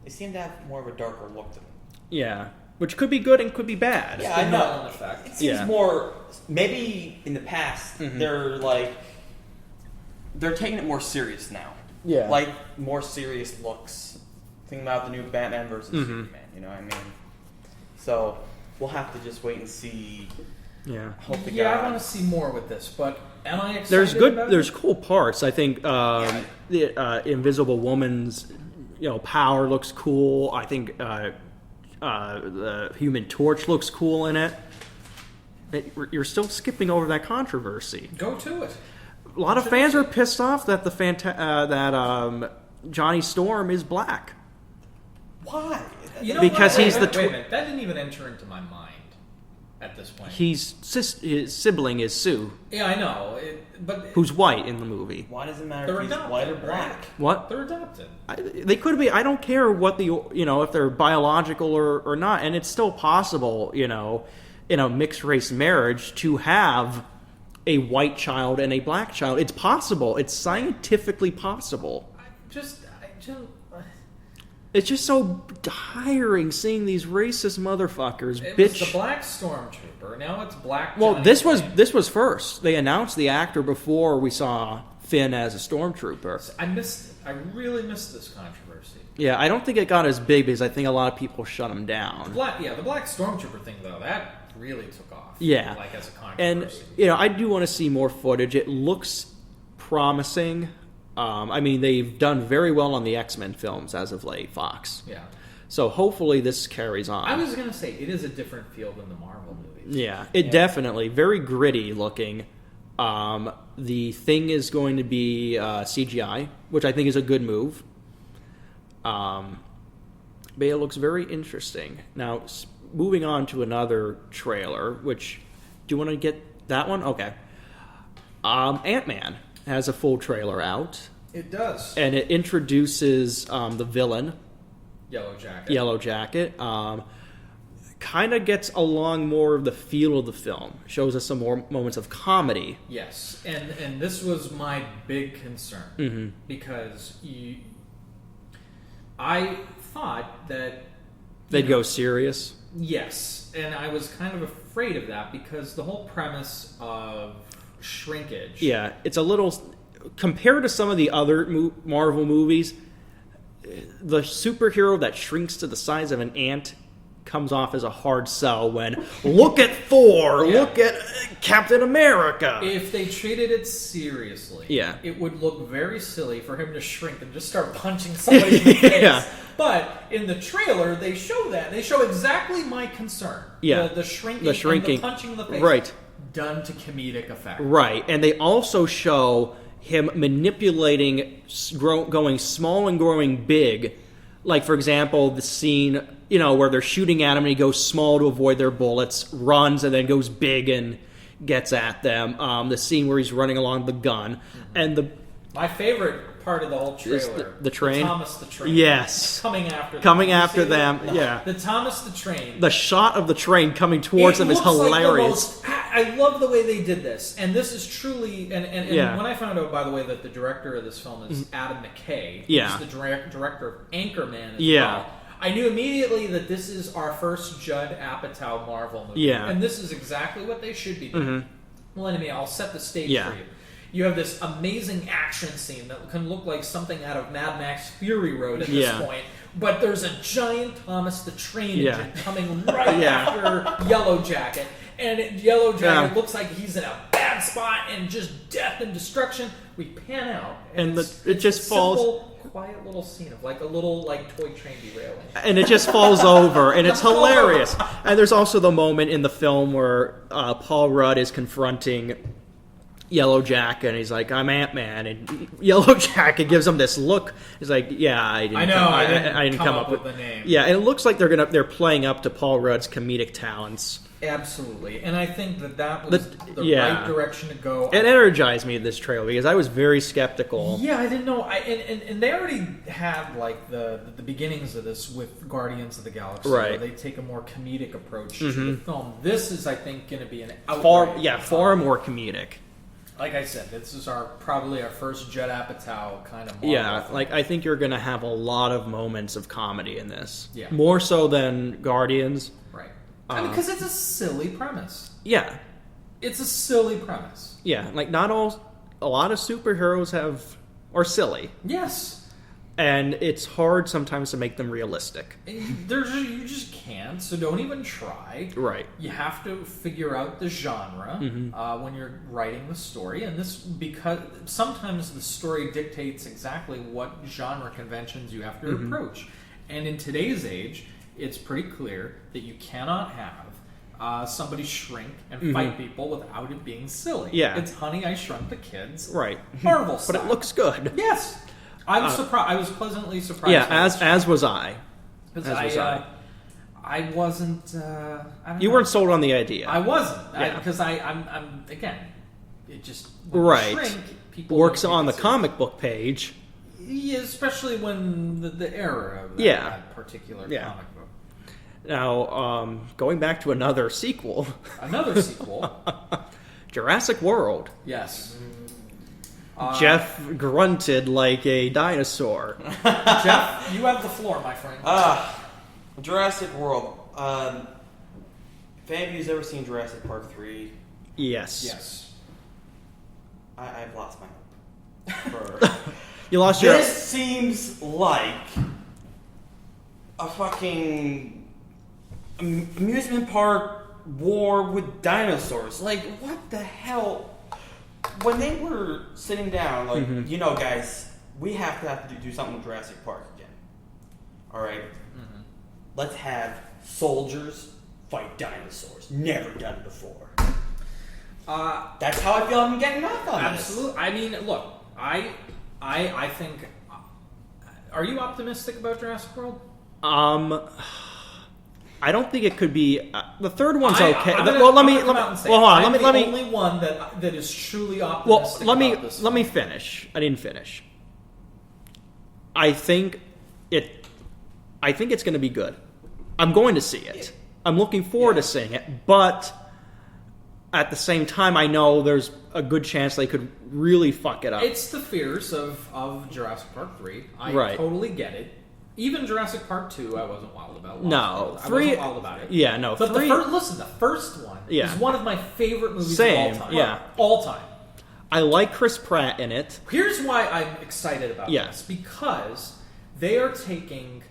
they seem to have more of a darker look to them. Yeah. Which could be good and could be bad. Yeah, I The know. Nolan effect. It seems Yeah. more. Maybe in the past, they're taking it more serious now. Yeah. Like more serious looks. Thinking about the new Batman versus Superman. You know what I mean? So we'll have to just wait and see. Yeah. Hope to Yeah, God. I want to see more with this, but am I excited about There's it? cool parts. I think the Invisible Woman's power looks cool. I think the Human Torch looks cool in it. You're still skipping over that controversy. Go to it. A lot of fans are pissed off that Johnny Storm is black. Why? You know Because what? he's Wait the a minute. That didn't even enter into my mind at this point. His sibling is Sue, Yeah, I know, but who's white in the movie. Why does it matter They're if he's adopted, white or right? black? What? they're adopted. They could be. I don't care what if they're biological or not, and it's still possible, in a mixed race marriage to have a white child and a black child. It's possible. It's scientifically possible. It's just so tiring seeing these racist motherfuckers It bitch. was the black stormtrooper. Now it's black. Well, Johnny this was Storm. first. They announced the actor before we saw Finn as a stormtrooper. I really missed this controversy. Yeah, I don't think it got as big because I think a lot of people shut him down. The black stormtrooper thing though, that really took off. Yeah. Like as a And controversy. I do want to see more footage. It looks promising. They've done very well on the X-Men films as of late, Fox. Yeah. So hopefully this carries on. I was gonna say it is a different feel than the Marvel movies. Yeah, it definitely very gritty looking. The Thing is going to be CGI, which I think is a good move. But it looks very interesting. Now, moving on to another trailer, which do you want to get that one? Okay. Ant-Man has a full trailer out, It does. and it introduces the villain, Yellow Jacket. Yellow Jacket. Kind of gets along more of the feel of the film. Shows us some more moments of comedy. Yes, and this was my big concern because I thought that They'd go serious. yes, and I was kind of afraid of that because the whole premise of shrinkage. Yeah, it's a little compared to some of the other Marvel movies. The superhero that shrinks to the size of an ant comes off as a hard sell when look at Thor, Yeah. look at Captain America. If they treated it seriously, Yeah. it would look very silly for him to shrink and just start punching somebody in the face. Yeah. But in the trailer, they show that. They show exactly my concern. Yeah. The shrinking, The shrinking. and the punching in the face. Right. Done to comedic effect. Right, and they also show him manipulating, going small and growing big. Like, for example, the scene, where they're shooting at him and he goes small to avoid their bullets, runs, and then goes big and gets at them. The scene where he's running along the gun. And My favorite part of the whole Is trailer. the train? Thomas the Train. Yes. Coming after them. coming You after see them, that? yeah. The Thomas the Train. The shot of the train coming towards them is looks like the hilarious. I love the way they did this, and this is truly. And Yeah. when I found out, by the way, that the director of this film is Adam McKay, Yeah. who's the director of Anchorman as Yeah. well, I knew immediately that this is our first Judd Apatow Marvel movie, Yeah. and this is exactly what they should be doing. Well, anyway, I'll set the stage Yeah. for you. You have this amazing action scene that can look like something out of Mad Max Fury Road at this point. But there's a giant Thomas the Train engine coming right after Yellow Jacket. And Yellow Jacket looks like he's in a bad spot and just death and destruction. We pan out. And it just falls... Simple, quiet little scene of like a little like toy train derailing. And it just falls over, and it's hilarious. And there's also the moment in the film where Paul Rudd is confronting Yellow Jacket, and he's like, "I'm Ant-Man," and Yellow Jacket gives him this look. He's like, "Yeah, I didn't come up with the name." Yeah, and it looks like they're playing up to Paul Rudd's comedic talents. Absolutely, and I think that was the right direction to go. It energized me, this trailer, because I was very skeptical. Yeah, I didn't know. And they already had like the beginnings of this with Guardians of the Galaxy, where they take a more comedic approach to the film. This is, I think, going to be an far more comedic. Like I said, this is probably our first Judd Apatow kind of Marvel. Yeah, like I think you're going to have a lot of moments of comedy in this. Yeah. More so than Guardians. Right. Because it's a silly premise. Yeah. It's a silly premise. Yeah, like a lot of superheroes are silly. Yes. And it's hard sometimes to make them realistic. You just can't, so don't even try. Right. You have to figure out the genre when you're writing the story, and because sometimes the story dictates exactly what genre conventions you have to approach. And in today's age, it's pretty clear that you cannot have somebody shrink and fight people without it being silly. Yeah. It's Honey, I Shrunk the Kids. Right. Marvel style. But it looks good. Yes. I was surprised. I was pleasantly surprised. Yeah, as was I. I wasn't. I don't you know. weren't sold on the idea. I wasn't because I'm again. It just shrink, people works on the comic book page. Yeah, especially when the era of that particular comic book. Now, going back to another sequel. Jurassic World. Yes. Jeff grunted like a dinosaur. Jeff, you have the floor, my friend. Jurassic World. Have any of you ever seen Jurassic Park 3? Yes. I've lost my hope. You lost your... This seems like a fucking amusement park war with dinosaurs. Like, what the hell? When they were sitting down, like, guys, we have to do something with Jurassic Park again. All right? Let's have soldiers fight dinosaurs. Never done before. That's how I feel I'm getting off on this. Absolutely. I mean, look, I think... Are you optimistic about Jurassic World? I don't think it could be. The third one's okay. I'm the only one that is truly optimistic. Well, let me finish. I didn't finish. I think it's going to be good. I'm going to see it. I'm looking forward to seeing it, but at the same time, I know there's a good chance they could really fuck it up. It's the fears of Jurassic Park 3. I totally get it. Even Jurassic Park 2, I wasn't wild about. No, 3. I wasn't wild about it. Yeah, no. But 3, the first one is one of my favorite movies of all time. Yeah, all time. I like Chris Pratt in it. Here's why I'm excited about this. Because they are taking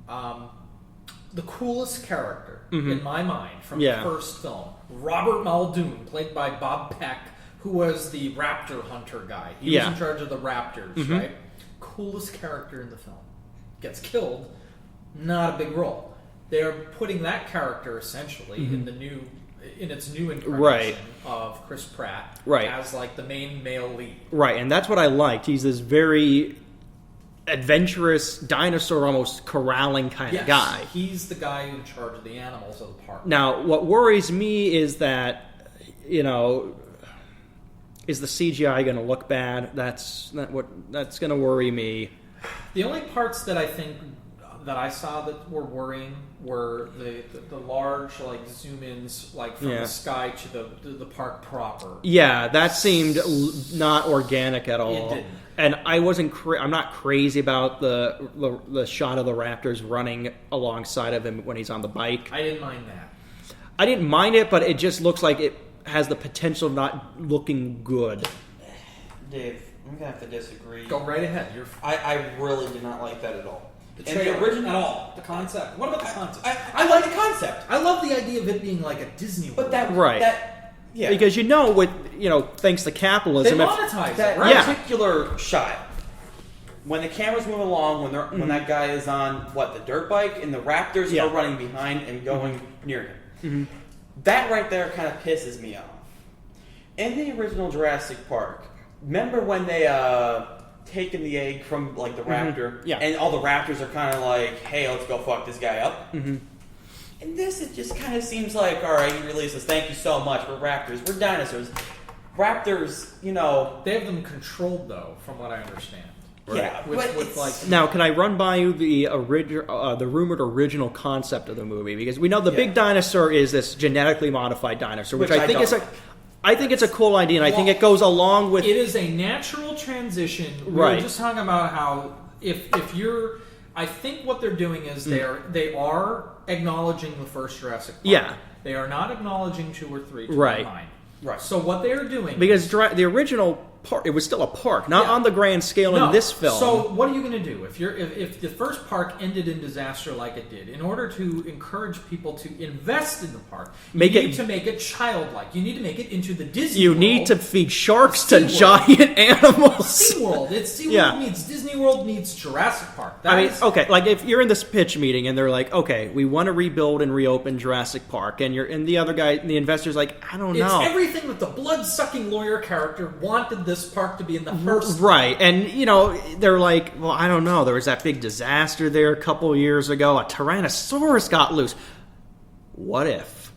the coolest character in my mind from the first film, Robert Muldoon, played by Bob Peck, who was the raptor hunter guy. He was in charge of the raptors, right? Coolest character in the film. Gets killed, not a big role. They're putting that character essentially in its new incarnation of Chris Pratt as like the main male lead. Right, and that's what I liked. He's this very adventurous dinosaur, almost corralling kind of guy. He's the guy in charge of the animals of the park. Now, what worries me is that, is the CGI going to look bad? That's going to worry me. The only parts that I think that I saw that were worrying were the large like zoom-ins like from the sky to the park proper. Yeah, that seemed not organic at all. It didn't. And I wasn't. I'm not crazy about the shot of the raptors running alongside of him when he's on the bike. I didn't mind that. I didn't mind it, but it just looks like it has the potential of not looking good. Dave, I'm gonna have to disagree. Go right ahead. I really did not like that at all. The original at all. The concept. What about the concept? I like the concept. I love the idea of it being like a Disney World. But that Right. Yeah. Because thanks to they capitalism, monetize that it, right? particular shot when the cameras move along, when that guy is on the dirt bike and the raptors are running behind and going near him. That right there kind of pisses me off. In the original Jurassic Park, remember when they taken the egg from the raptor, and all the raptors are kind of like, "Hey, let's go fuck this guy up." In this, it just kind of seems like, all right, he releases, thank you so much, we're raptors, we're dinosaurs. Raptors, They have them controlled, though, from what I understand. Yeah, Now, can I run by you the rumored original concept of the movie? Because we know the big dinosaur is this genetically modified dinosaur, which I think it's a cool idea, and I think it goes along with... It is a natural transition. We were just talking about how if you're... I think what they're doing is they are acknowledging the first Jurassic Park. Yeah. They are not acknowledging 2 or 3 to right. my mind. Right. So what they are doing... Because the original park, it was still a park, not on the grand scale in this film. So what are you going to do? If the first park ended in disaster like it did, in order to encourage people to invest in the park, you need to make it childlike. You need to make it into the Disney World. You need to feed sharks to giant animals. SeaWorld. It's SeaWorld meets Disney World meets Jurassic Park. If you're in this pitch meeting and they're like, okay, we want to rebuild and reopen Jurassic Park, and the other guy, the investor's like, I don't know. It's everything that the blood-sucking lawyer character wanted this park to be in the first. Right, and they're like, well, I don't know. There was that big disaster there a couple years ago. A Tyrannosaurus got loose. What if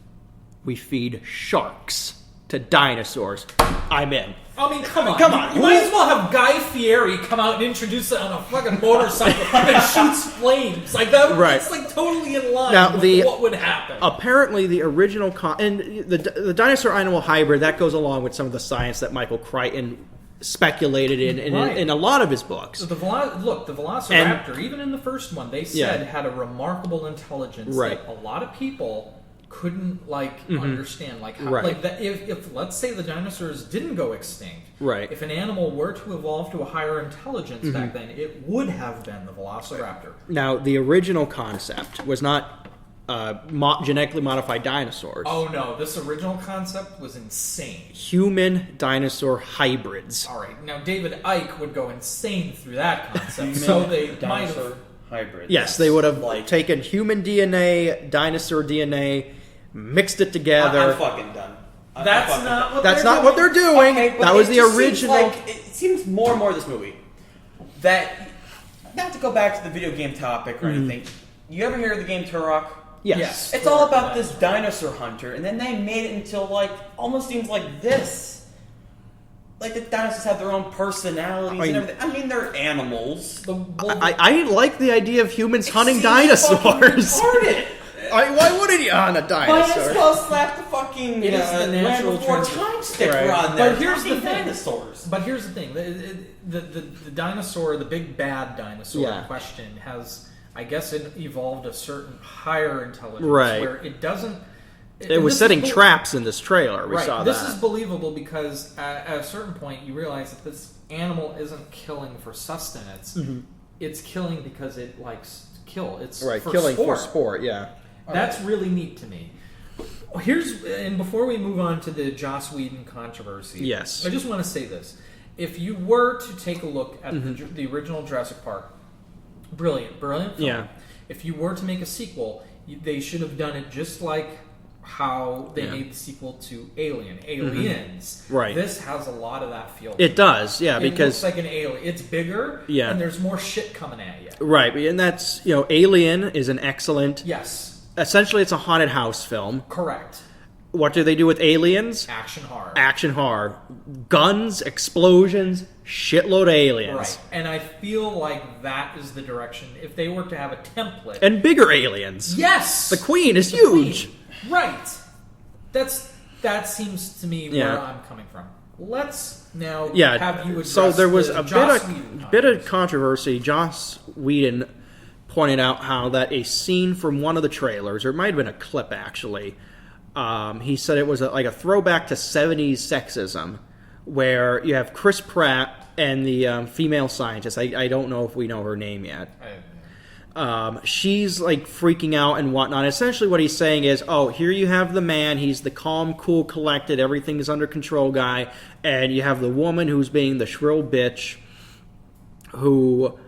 we feed sharks to dinosaurs? I'm in. I mean, come on. You might as well have Guy Fieri come out and introduce it on a fucking motorcycle and shoots flames. Like that. Right. It's totally in line with what would happen. Apparently, the original and the dinosaur animal hybrid that goes along with some of the science that Michael Crichton speculated in a lot of his books. The Velociraptor, even in the first one, they said had a remarkable intelligence that a lot of people couldn't understand. If let's say the dinosaurs didn't go extinct, if an animal were to evolve to a higher intelligence back then, it would have been the Velociraptor. Now, the original concept was not genetically modified dinosaurs. Oh no, this original concept was insane. Human dinosaur hybrids. All right, now David Icke would go insane through that concept. So they might have hybrids. Yes, they would have taken human DNA, dinosaur DNA, mixed it together. I'm fucking done. That's not what they're doing. Okay, that was the original. It seems more and more this movie that, not to go back to the video game topic or anything. You ever hear of the game Turok? Yes. It's all about this dinosaur hunter, and then they made it until almost seems like this. Like the dinosaurs have their own personalities and everything. I mean, they're animals. I like the idea of humans hunting dinosaurs. Why wouldn't you hunt a dinosaur? Might as well slap the fucking it is the natural time sticker on there. But here's the thing. Dinosaurs. But here's the thing. The dinosaur, the big bad dinosaur in question, has, I guess, it evolved a certain higher intelligence where it doesn't. It was setting traps in this trailer. We saw that. This is believable because at a certain point you realize that this animal isn't killing for sustenance. It's killing because it likes to kill. It's killing for sport. Yeah. That's really neat to me. And before we move on to the Joss Whedon controversy, I just want to say this: if you were to take a look at the original Jurassic Park, brilliant film. Yeah. If you were to make a sequel, they should have done it just like how they made the sequel to Aliens. Right. This has a lot of that feel. It does, because it looks like an alien. It's bigger, and there's more shit coming at you. Right, and that's Alien is an excellent. Yes. Essentially, it's a haunted house film. Correct. What do they do with Aliens? Action horror. Action horror. Guns, explosions, shitload of aliens. Right. And I feel like that is the direction. If they were to have a template. And bigger aliens. Yes! The Queen is huge. Queen. Right. That seems to me where I'm coming from. Let's now have you address so there was a bit of controversy. Joss Whedon pointed out how that a scene from one of the trailers, or it might have been a clip actually, he said it was like a throwback to 70s sexism, where you have Chris Pratt and the female scientist. I don't know if we know her name yet. She's like freaking out and whatnot. Essentially what he's saying is, oh, here you have the man, he's the calm, cool, collected, everything is under control guy, and you have the woman who's being the shrill bitch who,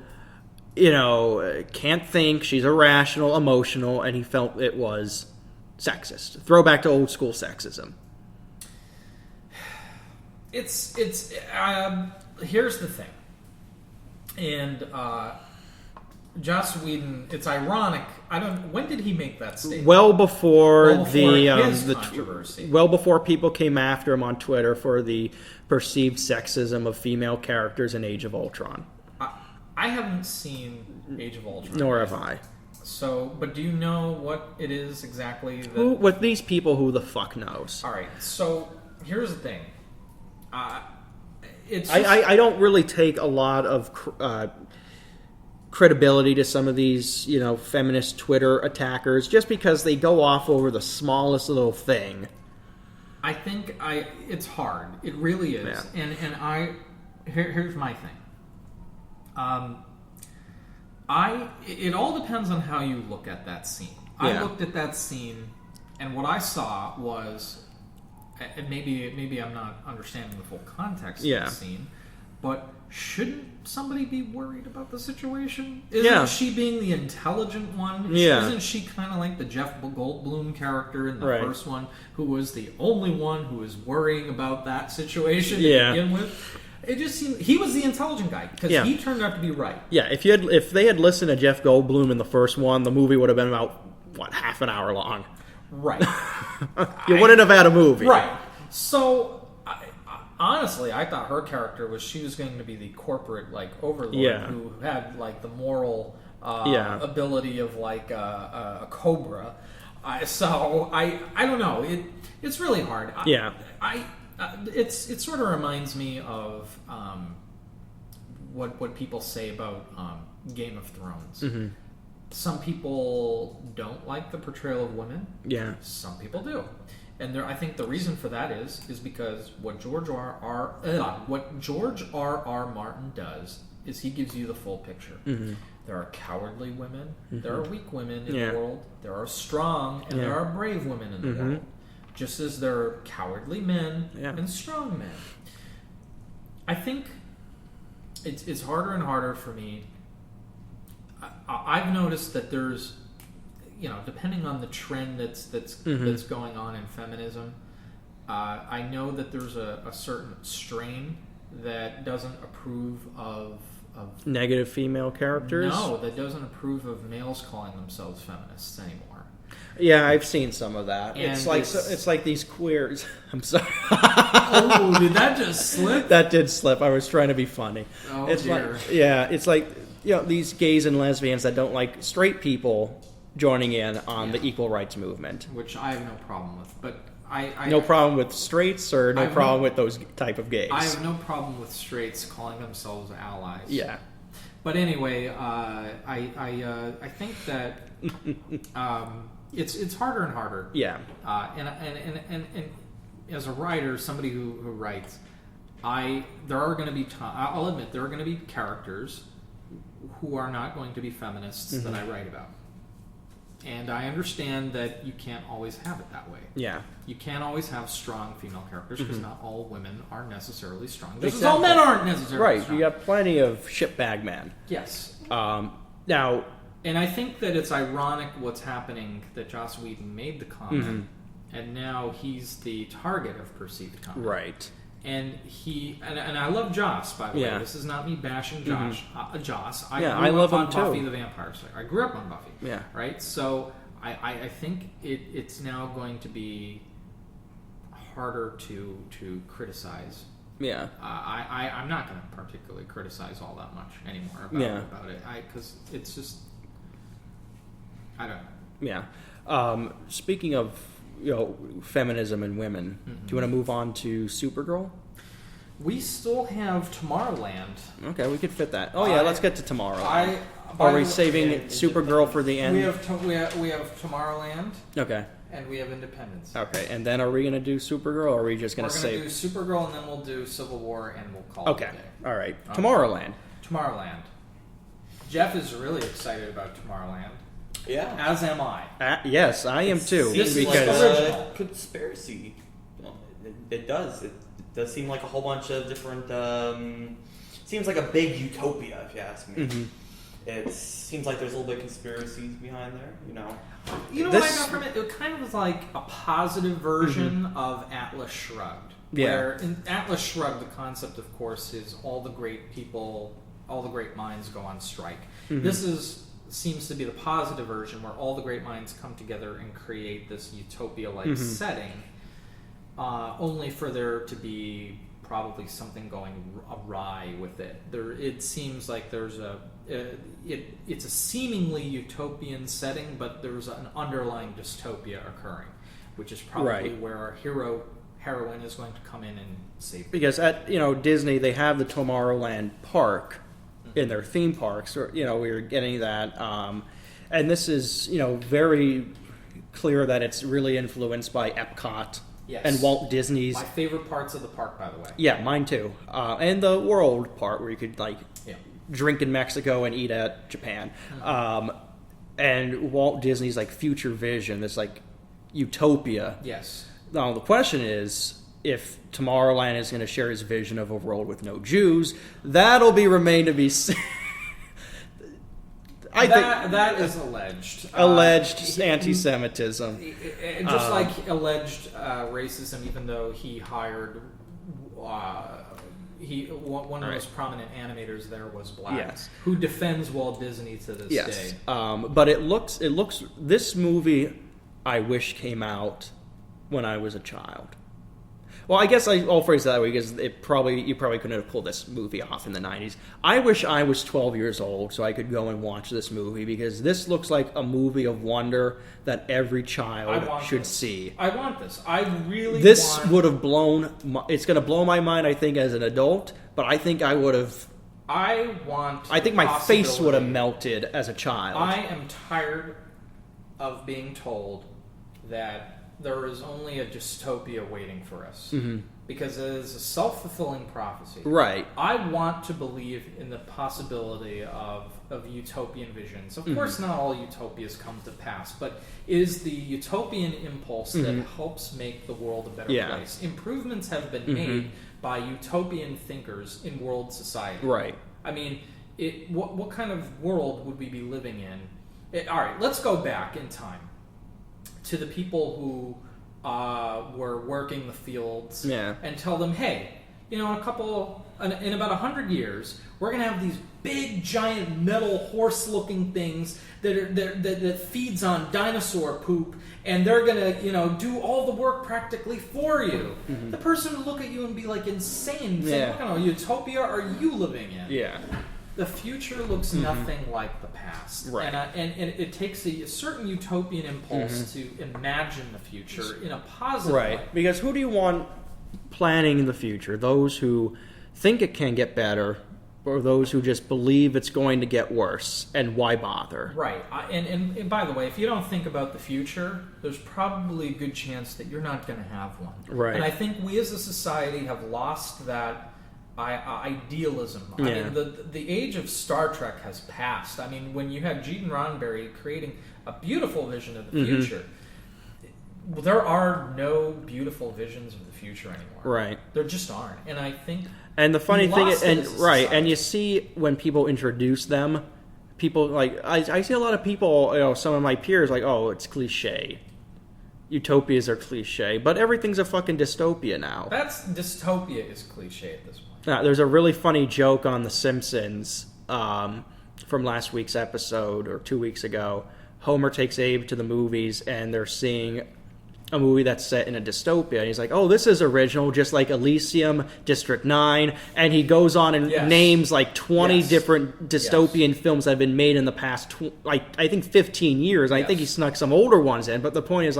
can't think, she's irrational, emotional, and he felt it was sexist. Throwback to old school sexism. It's here's the thing. And Joss Whedon, it's ironic. When did he make that statement? Well before his controversy. Well before people came after him on Twitter for the perceived sexism of female characters in Age of Ultron. I haven't seen Age of Ultron. Nor have I. So, but do you know what it is exactly? With these people, who the fuck knows? All right. So here's the thing. I don't really take a lot of credibility to some of these, feminist Twitter attackers just because they go off over the smallest little thing. I think it's hard. It really is. Yeah. And here's my thing. It all depends on how you look at that scene. Yeah. I looked at that scene, and what I saw was, and maybe I'm not understanding the full context of the scene, but shouldn't somebody be worried about the situation? Isn't she being the intelligent one? Yeah. Isn't she kind of like the Jeff Goldblum character in the first one, who was the only one who was worrying about that situation to begin with? It just seemed he was the intelligent guy because he turned out to be right. Yeah, if they had listened to Jeff Goldblum in the first one, the movie would have been about half an hour long. Right. You wouldn't have had a movie. Right. So, honestly, I thought her character she was going to be the corporate overlord who had the moral ability of a cobra. So I don't know. It's really hard. It sort of reminds me of what people say about Game of Thrones. Mm-hmm. Some people don't like the portrayal of women. Yeah. Some people do. And I think the reason for that is because what George R. Martin does is he gives you the full picture. Mm-hmm. There are cowardly women. Mm-hmm. There are weak women in the world. There are strong and there are brave women in the world. Just as there are cowardly men and strong men. I think it's harder and harder for me. I've noticed that there's, depending on the trend that's going on in feminism, I know that there's a certain strain that doesn't approve of negative female characters. No, that doesn't approve of males calling themselves feminists anymore. Yeah, I've seen some of that. And it's like these queers. I'm sorry. Oh, did that just slip? That did slip. I was trying to be funny. Oh, it's dear. It's like these gays and lesbians that don't like straight people joining in on the equal rights movement, which I have no problem with. But I no problem with straights or no problem with those type of gays. I have no problem with straights calling themselves allies. Yeah. But anyway, I think that it's harder and harder. Yeah. And as a writer, somebody who writes, there are going to be I'll admit there are going to be characters who are not going to be feminists that I write about. And I understand that you can't always have it that way. Yeah. You can't always have strong female characters because not all women are necessarily strong. Just as all men aren't necessarily strong. Right. You got plenty of shitbag men. Yes. Now... And I think that it's ironic what's happening that Joss Whedon made the comment, and now he's the target of perceived comment. Right. And and I love Joss, by the way. This is not me bashing Joss. I love him Buffy too. the Vampire Slayer. I grew up on Buffy. Yeah. Right. So I think it's now going to be harder to criticize. Yeah. I'm not going to particularly criticize all that much anymore about it. Because it's just I don't know. Yeah. Speaking of feminism and women. Do you want to move on to Supergirl? We still have Tomorrowland. Okay, we could fit that. Oh yeah, let's get to tomorrow. Are we saving Supergirl for the end? We have Tomorrowland. Okay. And we have Independence. Okay, and then are we going to do Supergirl, or are we just going to save... We're going to do Supergirl, and then we'll do Civil War, and we'll call it a day. All right. Tomorrowland. Tomorrowland. Jeff is really excited about Tomorrowland. Yeah. As am I. Yes, I am too. This is because like original. Conspiracy. It does. It does seem like a whole bunch of different... seems like a big utopia, if you ask me. Mm-hmm. It seems like there's a little bit of conspiracies behind there, you know. You know what I got from it? It kind of was like a positive version of Atlas Shrugged. Yeah. Where in Atlas Shrugged, the concept, of course, is all the great people, all the great minds go on strike. Mm-hmm. This seems to be the positive version, where all the great minds come together and create this utopia-like setting, only for there to be probably something going awry with it. It seems like there's it's a seemingly utopian setting, but there's an underlying dystopia occurring, which is probably where our heroine is going to come in and save them. Because at Disney, they have the Tomorrowland Park in their theme parks, or we were getting that, and this is very clear that it's really influenced by Epcot. Yes. And Walt Disney's... My favorite parts of the park, by the way. Yeah, mine too. And the world part, where you could drink in Mexico and eat at Japan. And Walt Disney's future vision, this utopia. Yes. Now the question is, if Tomorrowland is going to share his vision of a world with no Jews, that'll remain to be seen. I think that is alleged. Alleged anti-Semitism. Just like alleged racism, even though he hired one of the most prominent animators there was black, who defends Walt Disney to this day. But it looks. This movie, I wish came out when I was a child. Well, I guess I'll phrase it that way because you probably couldn't have pulled this movie off in the 90s. I wish I was 12 years old so I could go and watch this movie, because this looks like a movie of wonder that every child should see. I want this. I really This would have blown... It's going to blow my mind, I think, as an adult, but I think I would have... I think my face would have melted as a child. I am tired of being told that there is only a dystopia waiting for us. Because it is a self-fulfilling prophecy. Right. I want to believe in the possibility of utopian visions. Of course, not all utopias come to pass, but it is the utopian impulse that helps make the world a better place. Improvements have been made by utopian thinkers in world society. Right. I mean, what kind of world would we be living in? All right, let's go back in time to the people who were working the fields and tell them, hey, in about 100 years, we're going to have these big, giant, metal, horse-looking things that feeds on dinosaur poop, and they're going to, do all the work practically for you. The person would look at you and be insane. Say, what kind of utopia are you living in? Yeah. The future looks nothing like the past. Right. And it takes a certain utopian impulse to imagine the future in a positive way. Right. Because who do you want planning in the future? Those who think it can get better, or those who just believe it's going to get worse? And why bother? Right. And by the way, if you don't think about the future, there's probably a good chance that you're not going to have one. Right. And I think we as a society have lost that idealism. I mean, the age of Star Trek has passed. I mean, when you had Gene Roddenberry creating a beautiful vision of the future, there are no beautiful visions of the future anymore. Right. There just aren't. And I think... And the funny thing is, and you see when people introduce them, people I see a lot of people, some of my peers oh, it's cliche. Utopias are cliche, but everything's a fucking dystopia now. Dystopia is cliche at this point. There's a really funny joke on The Simpsons from last week's episode, or 2 weeks ago. Homer takes Abe to the movies, and they're seeing a movie that's set in a dystopia. And he's like, oh, this is original, just like Elysium, District 9. And he goes on and names 20 different dystopian films that have been made in the past, I think 15 years. I think he snuck some older ones in. But the point is,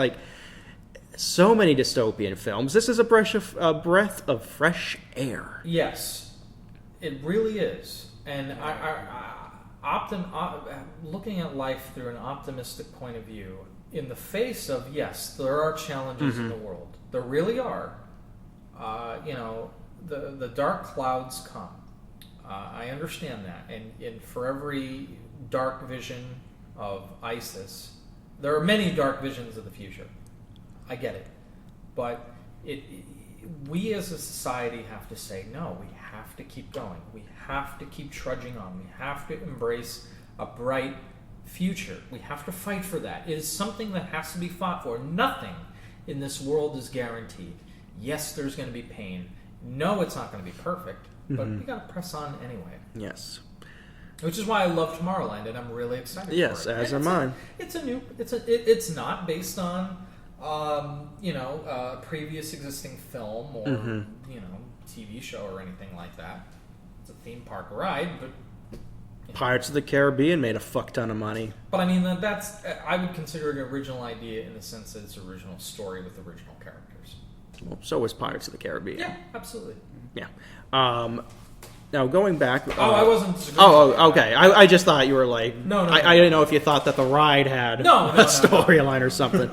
so many dystopian films. This is a breath of fresh air. Yes, it really is. And looking at life through an optimistic point of view, in the face of, yes, there are challenges in the world. There really are. The dark clouds come. I understand that. And for every dark vision of ISIS, there are many dark visions of the future. I get it. But we as a society have to say, no, we have to keep going. We have to keep trudging on. We have to embrace a bright future. We have to fight for that. It is something that has to be fought for. Nothing in this world is guaranteed. Yes, there's going to be pain. No, it's not going to be perfect. But we got to press on anyway. Yes. Which is why I love Tomorrowland, and I'm really excited for it. Yes, as am I. It's not based on a previous existing film or TV show or anything like that. It's a theme park ride, but Pirates of the Caribbean made a fuck ton of money. But I mean, I would consider it an original idea in the sense that it's an original story with original characters. Well, so was Pirates of the Caribbean. Yeah, absolutely. Yeah. Now going back. I wasn't. Okay. I just thought you were like. No. I didn't know if you thought that the ride had a storyline or something.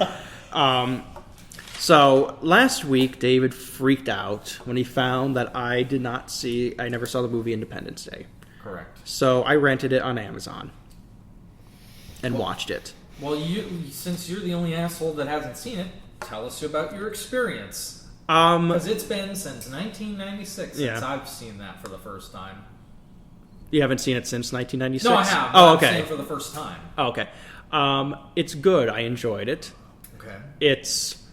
So last week, David freaked out when he found that I never saw the movie Independence Day. Correct. So I rented it on Amazon and watched it. Well, since you're the only asshole that hasn't seen it, tell us about your experience. Because it's been since 1996 since I've seen that for the first time. You haven't seen it since 1996? No, I have. Oh, okay. I'm saying for the first time. Oh, okay. It's good. I enjoyed it. Okay. It's,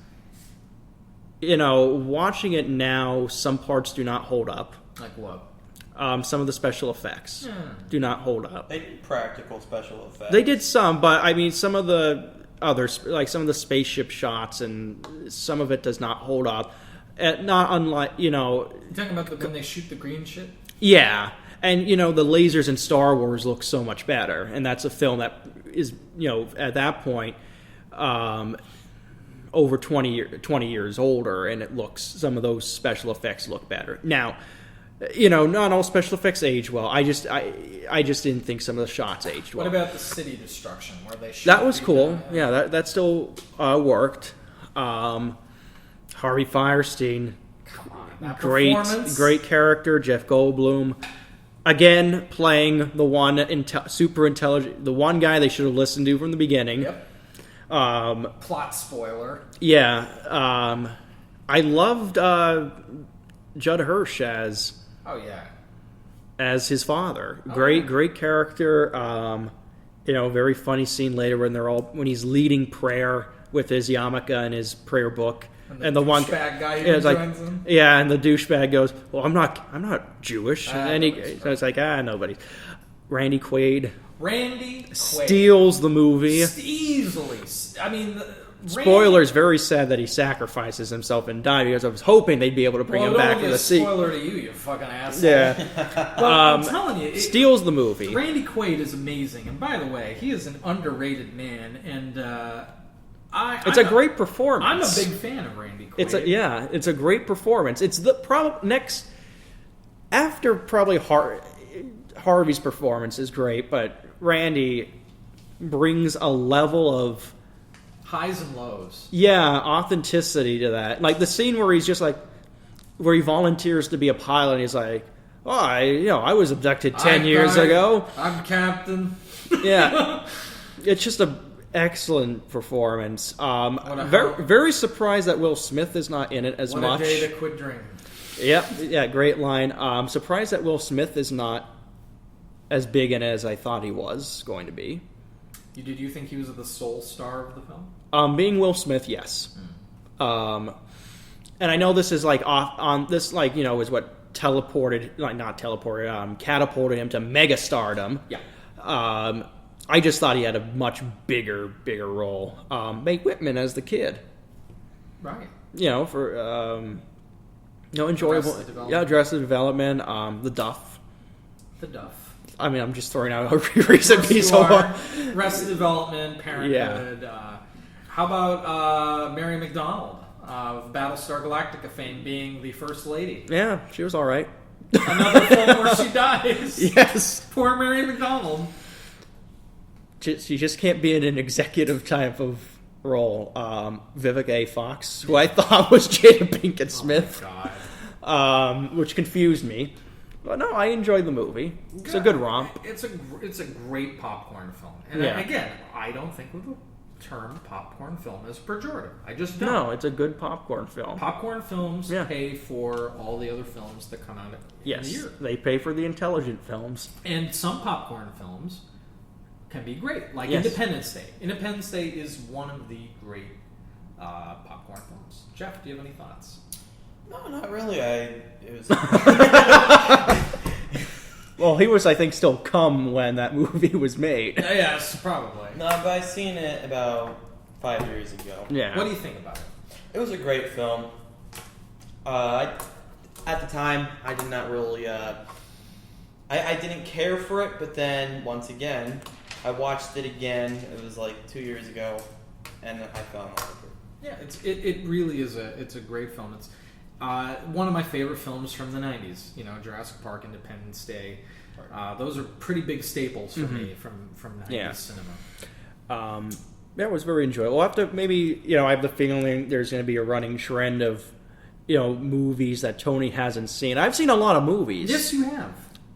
watching it now, some parts do not hold up. Like what? Some of the special effects do not hold up. They did practical special effects. They did some, but I mean, some of the others, like some of the spaceship shots, and some of it does not hold up. Not unlike, You're talking about when they shoot the green shit? Yeah. And, the lasers in Star Wars look so much better. And that's a film that is, at that point, over 20 years older, and some of those special effects look better. Now, not all special effects age well. I just didn't think some of the shots aged well. What about the city destruction where they shot? That was cool. Yeah, that still worked. Harvey Fierstein, great character. Jeff Goldblum, again playing the one super intelligent, the one guy they should have listened to from the beginning. Yep. Plot spoiler. Yeah. I loved Judd Hirsch as his father. Great character. Very funny scene later when he's leading prayer with his yarmulke and his prayer book. And the douchebag guy who joins him. Yeah, and the douchebag goes, "Well, I'm not Jewish," and so it's like, nobody. Randy Quaid steals the movie easily. I mean, spoilers. Very sad that he sacrifices himself and died, because I was hoping they'd be able to bring him back to the seat. Spoiler to you fucking asshole. Yeah, well, I'm telling you, steals the movie. Randy Quaid is amazing, and by the way, he is an underrated man, and. It's a great performance. I'm a big fan of Randy Quaid. It's a great performance. It's the next after probably Harvey's performance is great, but Randy brings a level of highs and lows. Yeah, authenticity to that. Like the scene where he's just like, where he volunteers to be a pilot, and he's like, "Oh, I was abducted 10 years ago. I'm captain." Yeah, it's just a excellent performance. Very surprised that Will Smith is not in it as much. What a day to quit drinking. Yeah, great line. Surprised that Will Smith is not as big in it as I thought he was going to be. Did you think he was the sole star of the film? Being Will Smith, yes. And I know this is like is what catapulted him to megastardom. Yeah. I just thought he had a much bigger role. Meg Whitman as the kid. Right. For enjoyable. Arrested Development. The Duff. I mean, I'm just throwing out a recent piece of one. Arrested Development, Parenthood. How about Mary McDonald of Battlestar Galactica fame being the First Lady? Yeah, she was all right. Another film where she dies. Yes. Poor Mary McDonald. She just can't be in an executive type of role. Vivica A. Fox, who I thought was Jada Pinkett Smith, Oh my God. which confused me. But no, I enjoyed the movie. It's a good romp. It's a great popcorn film. And Yeah. again, I don't think of the term popcorn film as pejorative. I just don't. No, it's a good popcorn film. Popcorn films Yeah. pay for all the other films that come out in the Yes, year. they pay for the intelligent films. And some popcorn films can be great, like Yes. Independence Day. Independence Day is one of the great popcorn films. Jeff, do you have any thoughts? No, not really. It was. Well, he was, I think, still cum when that movie was made. Yes, probably. No, but I seen it about 5 years ago. Yeah. What do you think about it? It was a great film. At the time, I did not really. I didn't care for it, but then once again, I watched it again. It was like 2 years ago, and I fell in love with it. Yeah, it really is a great film. It's one of my favorite films from the 90s. You know, Jurassic Park, Independence Day. Those are pretty big staples for me from 90s cinema. That was very enjoyable. We'll have to maybe, I have the feeling there's going to be a running trend of, movies that Tony hasn't seen. I've seen a lot of movies. Yes, you have.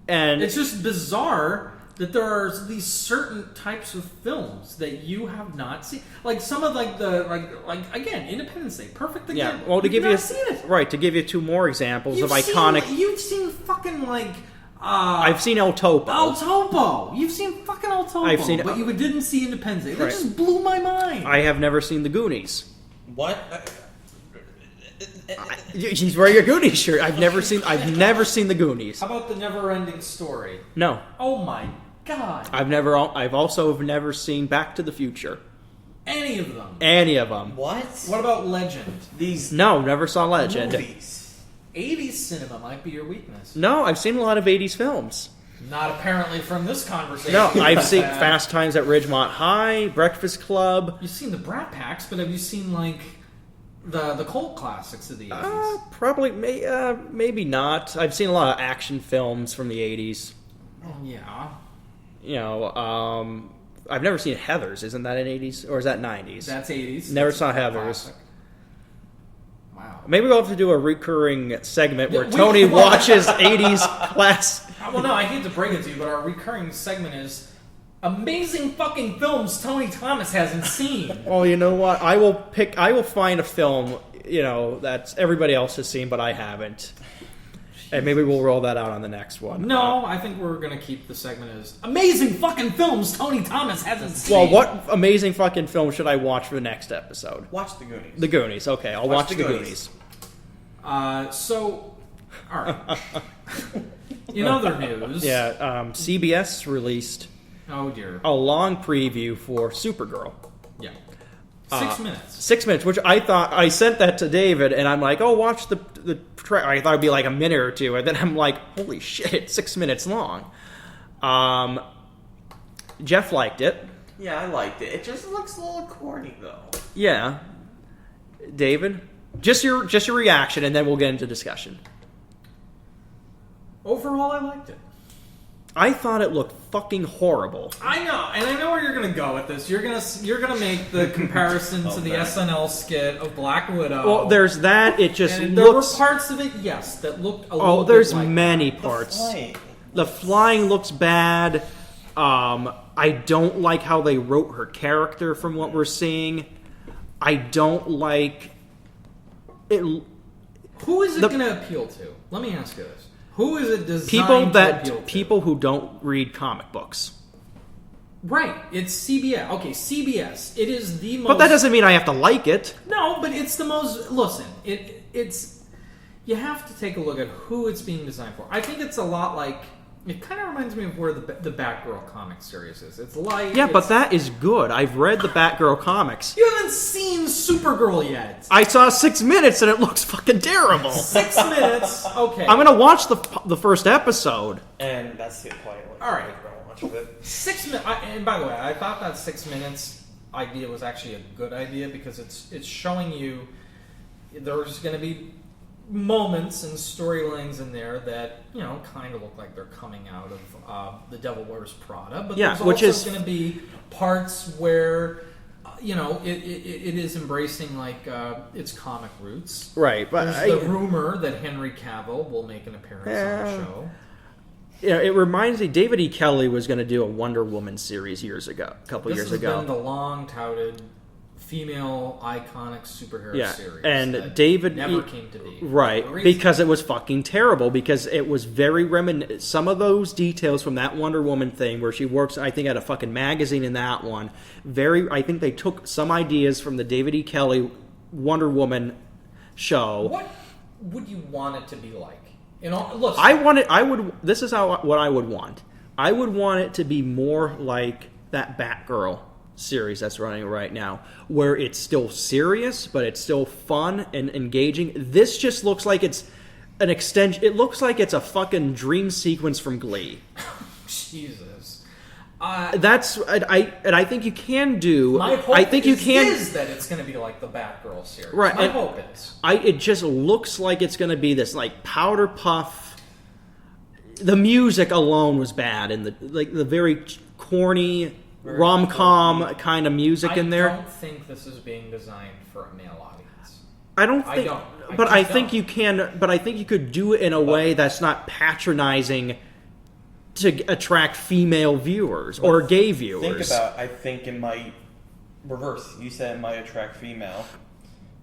And It's just bizarre that there are these certain types of films that you have not seen. Like some of like again, Independence Day, perfect example. yeah, well, to You've give you not seen it. right, to give you two more examples You've of iconic. You've seen fucking like. I've seen El Topo. El Topo. You've seen fucking El Topo. I've seen it. But you didn't see Independence Day. That Right. just blew my mind. I have never seen The Goonies. What? She's wearing a Goonies shirt. I've never seen The Goonies. How about The Never-Ending Story? No, Oh my god. I've also never seen Back to the Future. Any of them. Any of them. What? What about Legend? These No, never saw Legend. movies. 80s cinema might be your weakness. No, I've seen a lot of 80s films. Not apparently from this conversation. No, I've seen Fast Times at Ridgemont High, Breakfast Club. You've seen the Brat Packs, but have you seen like the cult classics of the 80s? Probably, maybe not. I've seen a lot of action films from the 80s. Yeah. I've never seen Heathers. Isn't that an 80s? Or is that 90s? That's 80s. Never That's saw a Heathers. classic. Wow. Maybe we'll have to do a recurring segment where Yeah, Tony watches 80s class. Well, no, I hate to break it to you, but our recurring segment is amazing fucking films Tony Thomas hasn't seen. Well, you know what? I will find a film, that everybody else has seen, but I haven't. And maybe we'll roll that out on the next one. No, I think we're going to keep the segment as amazing fucking films Tony Thomas hasn't seen. Well, what amazing fucking film should I watch for the next episode? Watch The Goonies. The Goonies. Okay, I'll watch The Goonies. So, all right. In other news. Yeah, CBS released Oh, dear. a long preview for Supergirl. Yeah. 6 minutes. 6 minutes, which I sent that to David, and I'm like, oh, watch the I thought it'd be like a minute or two, and then I'm like, holy shit, it's 6 minutes long. Jeff liked it. Yeah, I liked it. It just looks a little corny, though. Yeah. David? Just your reaction, and then we'll get into discussion. Overall, I liked it. I thought it looked fucking horrible. I know, and I know where you're gonna go with this. You're gonna make the comparison to the SNL skit of Black Widow. Well, there's that. It just and there were looks. parts of it, yes, that looked a little There's bit like many that. parts. Flying. The flying looks bad. I don't like how they wrote her character from what we're seeing. I don't like it. Who is it going to appeal to? Let me ask you this: who is it designed to appeal to? People who don't read comic books. Right, it's CBS. Okay, CBS. It is the most. But that doesn't mean I have to like it. No, but it's the most. Listen, it's. You have to take a look at who it's being designed for. I think it's a lot like. It kind of reminds me of where the Batgirl comic series is. It's light. Yeah, but that is good. I've read the Batgirl comics. You haven't seen Supergirl yet. I saw 6 minutes and it looks fucking terrible. 6 minutes. Okay. I'm gonna watch the first episode. And that's it, quite. All right. Much of it. 6 minutes. And by the way, I thought that 6 minutes idea was actually a good idea because it's showing you there's going to be moments and storylines in there that kind of look like they're coming out of The Devil Wears Prada, but there's also going to be parts where it is embracing like its comic roots. Right, but there's the rumor that Henry Cavill will make an appearance on the show. Yeah, it reminds me. David E. Kelly was going to do a Wonder Woman series a couple years ago. This has been the long-touted female iconic superhero series. And David never came to be. Right, because it was fucking terrible. Because it was very some of those details from that Wonder Woman thing, where she works, I think, at a fucking magazine in that one. I think they took some ideas from the David E. Kelly Wonder Woman show. What would you want it to be like? Look, this is what I would want. I would want it to be more like that Batgirl series that's running right now, where it's still serious, but it's still fun and engaging. This just looks like it's an extension. It looks like it's a fucking dream sequence from Glee. Jesus. I think you can do. My hope is that it's going to be like the Batgirl series. Right. My hope is. It just looks like it's going to be this like powder puff. The music alone was bad, and the very corny rom-com kind of music in there. I don't think this is being designed for a male audience. I think you can. But I think you could do it in a way that's not patronizing to attract female viewers or gay viewers. I think it might reverse. You said it might attract female,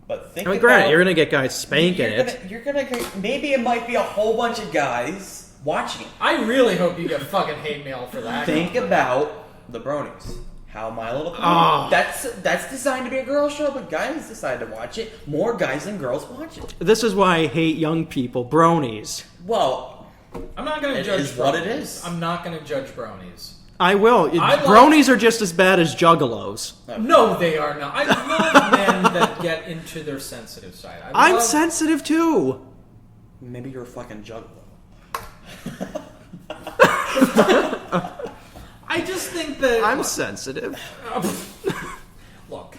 but granted, you're gonna get guys spanking it. You're gonna maybe it might be a whole bunch of guys watching it. I really hope you get fucking hate mail for that. Think about the Bronies. How My Little Pony. That's designed to be a girl show, but guys decide to watch it. More guys than girls watch it. This is why I hate young people. Bronies. Well, I'm not going to judge. It is what it is. I'm not going to judge bronies. I will. Bronies are just as bad as juggalos. No, they are not. I love men that get into their sensitive side. I'm sensitive too. Maybe you're a fucking juggalo. I just think that I'm sensitive. Look,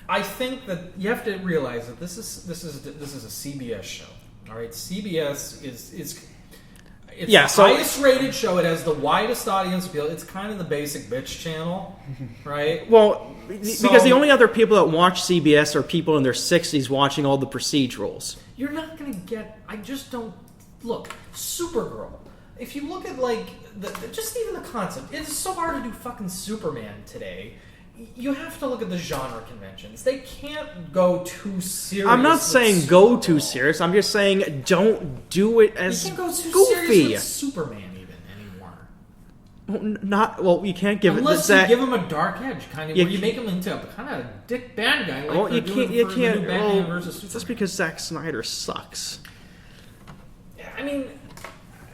I think that you have to realize that this is a CBS show. All right, CBS is the highest rated show. It has the widest audience appeal. It's kind of the basic bitch channel, right? Well, because the only other people that watch CBS are people in their 60s watching all the procedurals. You're not going to get. I just don't look. Supergirl. If you look at just even the concept, it's so hard to do fucking Superman today. You have to look at the genre conventions. They can't go too serious. I'm not saying go too serious. I'm just saying don't do it as you can't go too goofy. Serious with Superman anymore. You can't give unless you give him a dark edge, kind of where you make him into a kind of dick bad guy. You can't. Batman versus Superman. Just because Zack Snyder sucks. I mean,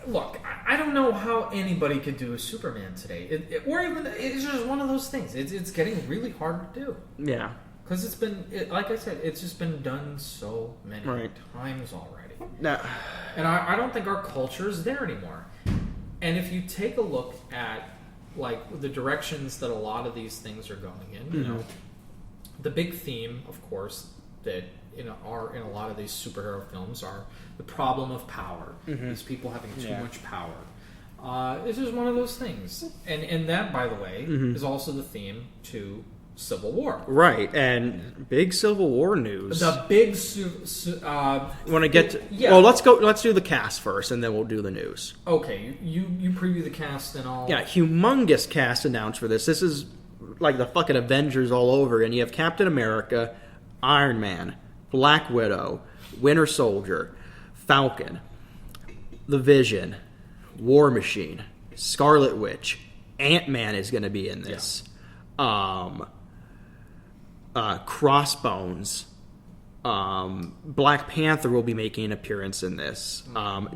look, I don't know how anybody could do a Superman today, or even it's just one of those things. It's getting really hard to do. Yeah, because it's been, like I said, it's just been done so many times already. No. And I don't think our culture is there anymore. And if you take a look at the directions that a lot of these things are going in, the big theme, of course, that in a lot of these superhero films are the problem of power. These people having too much power. This is one of those things, and that, by the way, is also the theme to Civil War. Right, and big Civil War news. The big. Want to get to? Yeah. Well, let's go. Let's do the cast first, and then we'll do the news. Okay, you preview the cast and all. Yeah, humongous cast announced for this. This is like the fucking Avengers all over, and you have Captain America, Iron Man, Black Widow, Winter Soldier, Falcon, The Vision, War Machine, Scarlet Witch, Ant-Man is going to be in this. Yeah. Crossbones. Black Panther will be making an appearance in this.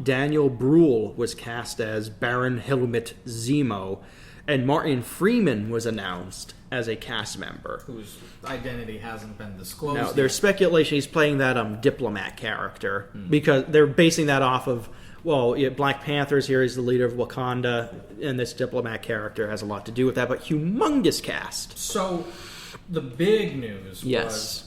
Daniel Bruhl was cast as Baron Helmut Zemo, and Martin Freeman was announced as a cast member. Whose identity hasn't been disclosed. No, there's speculation he's playing that diplomat character, because they're basing that off of, Black Panther's here, he's the leader of Wakanda, and this diplomat character has a lot to do with that, but humongous cast. So, the big news Yes. was,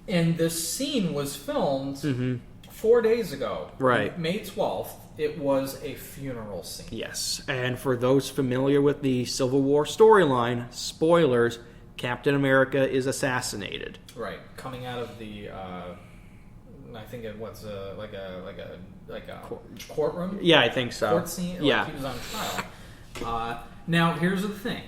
and this scene was filmed Mm-hmm. 4 days ago. Right. May 12th. It was a funeral scene. Yes, and for those familiar with the Civil War storyline, spoilers, Captain America is assassinated. Right. Coming out of the, I think it was like a courtroom. Yeah, I think so. Court scene. Like Yeah. he was on trial. Now, here's the thing.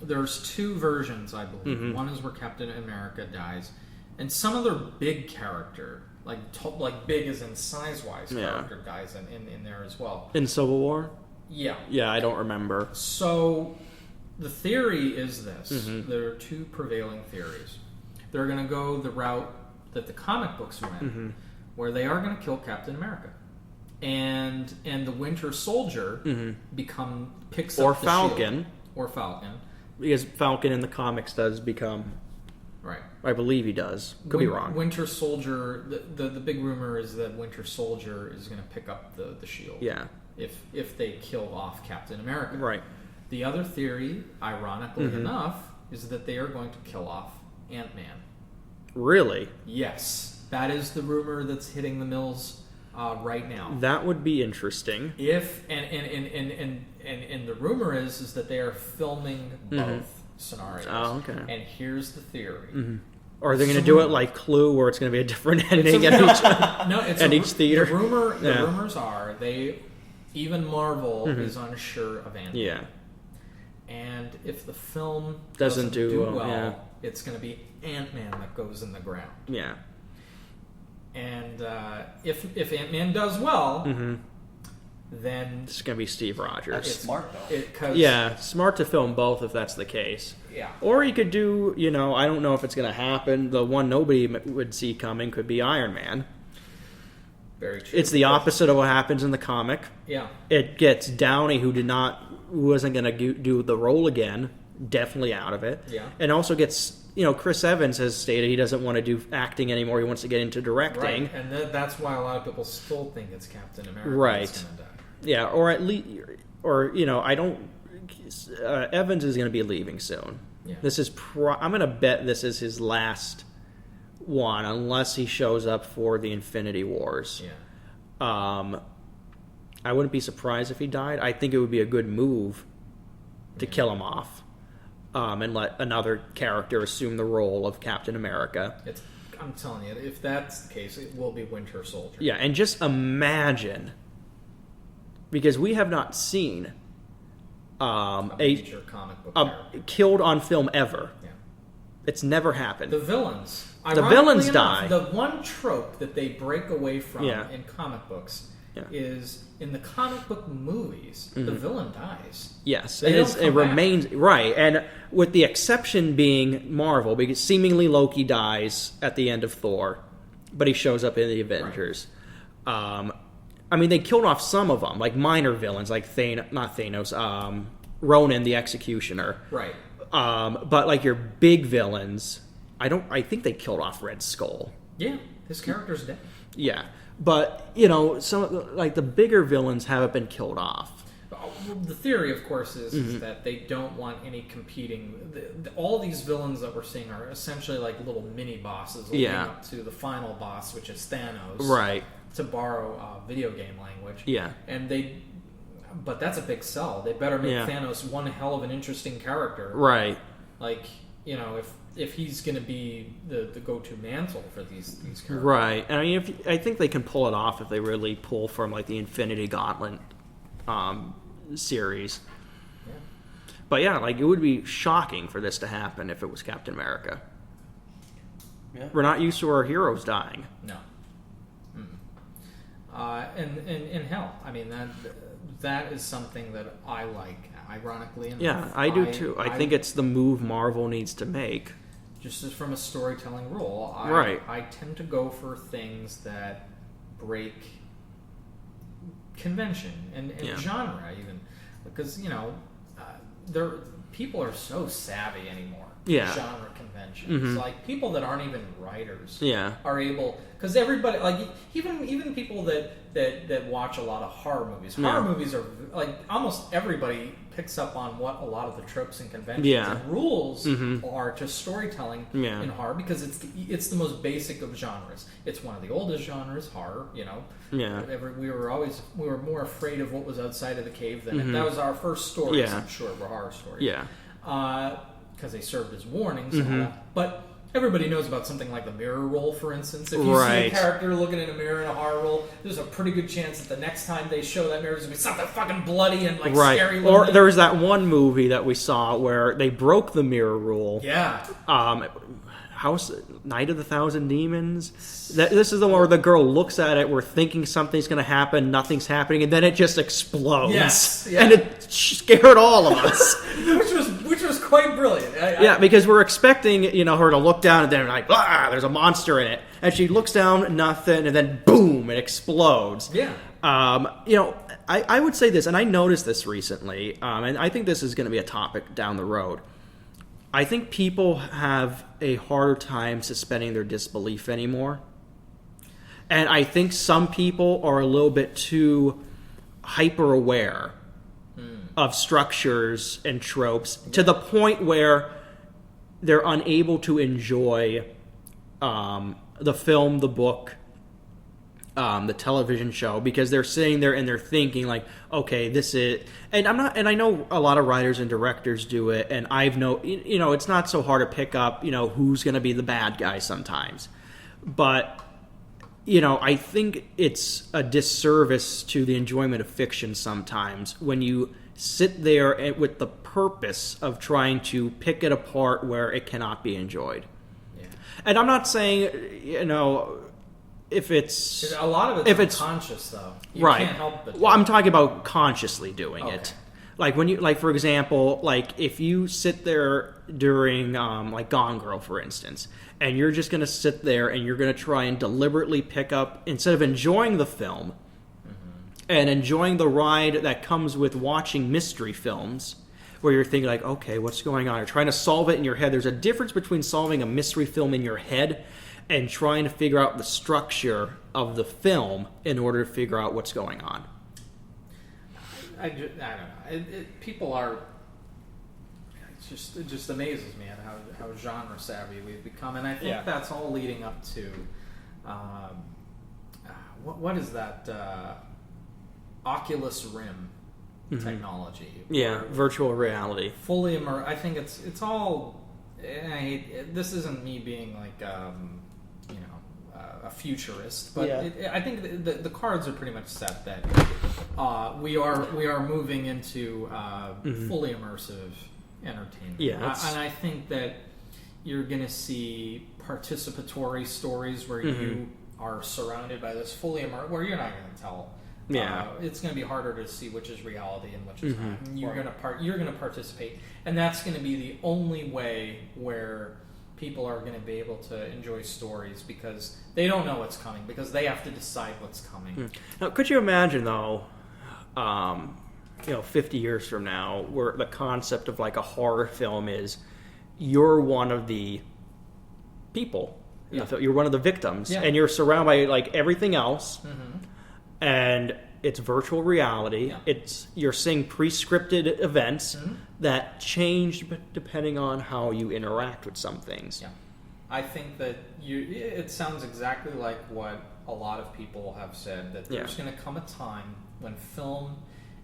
There's two versions, I believe. Mm-hmm. One is where Captain America dies, and some other big character, like big as in size-wise character, dies in there as well. In Civil War? Yeah. Yeah, I don't remember. So the theory is this. Mm-hmm. There are two prevailing theories. They're going to go the route that the comic books went, Mm-hmm. where they are going to kill Captain America. And the Winter Soldier picks Or up the Falcon. shield. Or Falcon. Because Falcon in the comics does become... Right. I believe he does. Could be wrong. Winter Soldier, the big rumor is that Winter Soldier is going to pick up the shield. Yeah. If they kill off Captain America. Right. The other theory, ironically enough, is that they are going to kill off Ant-Man. Really? Yes. That is the rumor that's hitting the mills right now. That would be interesting. If and the rumor is that they are filming both scenarios. Oh, okay. And here's the theory. Or are they going to do it like Clue, where it's going to be a different ending at each theater? The rumors are even Marvel is unsure of Ant-Man. Yeah. And if the film Doesn't do well, yeah. it's going to be Ant-Man that goes in the ground. Yeah. And if Ant-Man does well, then It's going to be Steve Rogers. That's smart, though. Yeah, smart to film both if that's the case. Yeah. Or you could do, I don't know if it's going to happen. The one nobody would see coming could be Iron Man. Very true. It's the opposite of what happens in the comic. Yeah. It gets Downey, who wasn't going to do the role again, definitely out of it. Yeah. And also gets, Chris Evans has stated he doesn't want to do acting anymore. He wants to get into directing. Right. And that's why a lot of people still think it's Captain America Right. that's going to die. Yeah, or at least, I don't. Evans is going to be leaving soon. Yeah. This is. I'm going to bet this is his last one, unless he shows up for the Infinity Wars. Yeah. I wouldn't be surprised if he died. I think it would be a good move to kill him off, and let another character assume the role of Captain America. I'm telling you, if that's the case, it will be Winter Soldier. Yeah, and just imagine. Because we have not seen a major comic book character. Killed on film ever. Yeah. It's never happened. The villains. The villains enough, die. The one trope that they break away from Yeah. in comic books Yeah. is in the comic book movies, the villain dies. Yes, They don't come it remains right, and with the exception being Marvel, because seemingly Loki dies at the end of Thor, but he shows up in the Avengers. Right. They killed off some of them, like minor villains, like Ronan the Executioner. Right. But like your big villains, I think they killed off Red Skull. Yeah, his character's dead. Yeah, but some like the bigger villains haven't been killed off. The theory, of course, is that they don't want any competing. All these villains that we're seeing are essentially like little mini bosses leading up to the final boss, which is Thanos. Right. To borrow video game language. Yeah. But that's a big sell. They better make Thanos one hell of an interesting character. Right. Like, if he's going to be the go-to mantle for these characters. Right. And I think they can pull it off if they really pull from like the Infinity Gauntlet series. Yeah. But yeah, like it would be shocking for this to happen if it was Captain America. Yeah. We're not used to our heroes dying. No. And hell, that is something that I like, ironically enough. Yeah, I do too. I think it's the move Marvel needs to make. Just as from a storytelling rule, I tend to go for things that break convention and genre, even. Because, people are so savvy anymore. Yeah. Genre conventions. Like, people that aren't even writers are able... Because everybody... Like, even people that watch a lot of horror movies. Horror movies are... Like, almost everybody picks up on what a lot of the tropes and conventions and rules are to storytelling in horror, because it's the most basic of genres. It's one of the oldest genres, horror. You know, we were more afraid of what was outside of the cave than that was our first stories. I'm sure were horror stories. Because they served as warnings and all that. But everybody knows about something like the mirror roll, for instance. If you see a character looking in a mirror in a horror roll, there's a pretty good chance that the next time they show that mirror, there's going to be something fucking bloody and scary looking. Or there was that one movie that we saw where they broke the mirror rule. Yeah. Night of the Thousand Demons. This is the one where the girl looks at it, we're thinking something's going to happen, nothing's happening, and then it just explodes. Yes. Yeah. And it scared all of us. which was quite brilliant. Because we're expecting, her to look down and then there's a monster in it. And she looks down, nothing, and then boom, it explodes. Yeah. I would say this, and I noticed this recently, and I think this is going to be a topic down the road. I think people have a harder time suspending their disbelief anymore. And I think some people are a little bit too hyper aware of structures and tropes to the point where they're unable to enjoy the film, the book, the television show, because they're sitting there and they're thinking like, okay, this is, and I know a lot of writers and directors do it, and it's not so hard to pick up, who's going to be the bad guy sometimes, but I think it's a disservice to the enjoyment of fiction sometimes when you sit there with the purpose of trying to pick it apart where it cannot be enjoyed. Yeah. And I'm not saying, if it's a lot of it's unconscious, though. You can't help but. Well, I'm talking about consciously doing it. Like when you, for example, if you sit there during, Gone Girl, for instance, and you're just going to sit there and you're going to try and deliberately pick up, instead of enjoying the film and enjoying the ride that comes with watching mystery films, where you're thinking like, okay, what's going on? You're trying to solve it in your head. There's a difference between solving a mystery film in your head and trying to figure out the structure of the film in order to figure out what's going on. I don't know. People are. It just amazes me at how genre savvy we've become, and I think that's all leading up to what is that Oculus Rim technology? Yeah, virtual reality. Fully immersed. I think it's all. And I hate it. This isn't me being like a futurist, but I think the cards are pretty much set that we are moving into fully immersive entertainment. Yeah, and I think that you're going to see participatory stories where you are surrounded by this fully immersive, where you're not going to tell. It's going to be harder to see which is reality and which is not. And you're going to participate, and that's going to be the only way where people are going to be able to enjoy stories, because they don't know what's coming, because they have to decide what's coming. Now, could you imagine though, 50 years from now, where the concept of like a horror film is you're one of the people, you're one of the victims, and you're surrounded by like everything else, and it's virtual reality. You're seeing pre-scripted events that change depending on how you interact with some things. Yeah, I think that it sounds exactly like what a lot of people have said, that there's going to come a time when film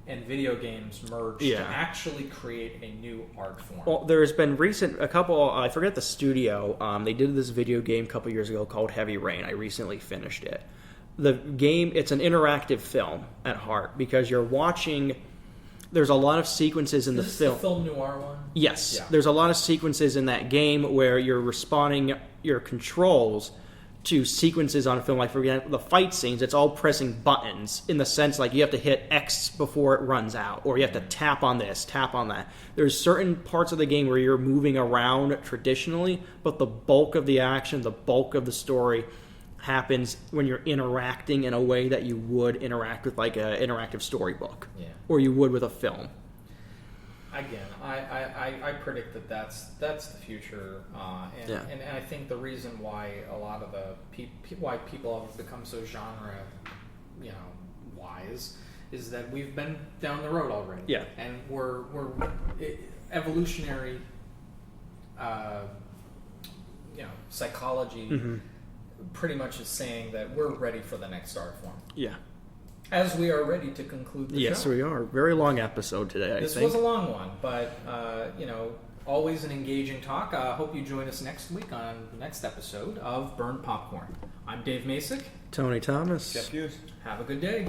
and video games merge to actually create a new art form. Well, there's been a couple, I forget the studio, they did this video game a couple years ago called Heavy Rain. I recently finished it. The game, it's an interactive film at heart, because you're watching, there's a lot of sequences in the film. The film noir one? Yes. Yeah. There's a lot of sequences in that game where you're responding your controls to sequences on film. Like, for example, the fight scenes, it's all pressing buttons, in the sense like you have to hit X before it runs out, or you have to tap on this, tap on that. There's certain parts of the game where you're moving around traditionally, but the bulk of the action, the bulk of the story happens when you're interacting in a way that you would interact with like an interactive storybook, or you would with a film. Again, I predict that's the future, and I think the reason why a lot of why people have become so genre, wise, is that we've been down the road already. Yeah. And we're evolutionary, psychology pretty much is saying that we're ready for the next art form. Yeah. As we are ready to conclude the show. Yes, we are. Very long episode today, I think. This was a long one, but, always an engaging talk. I hope you join us next week on the next episode of Burn Popcorn. I'm Dave Masick. Tony Thomas. Jeff Hughes. Have a good day.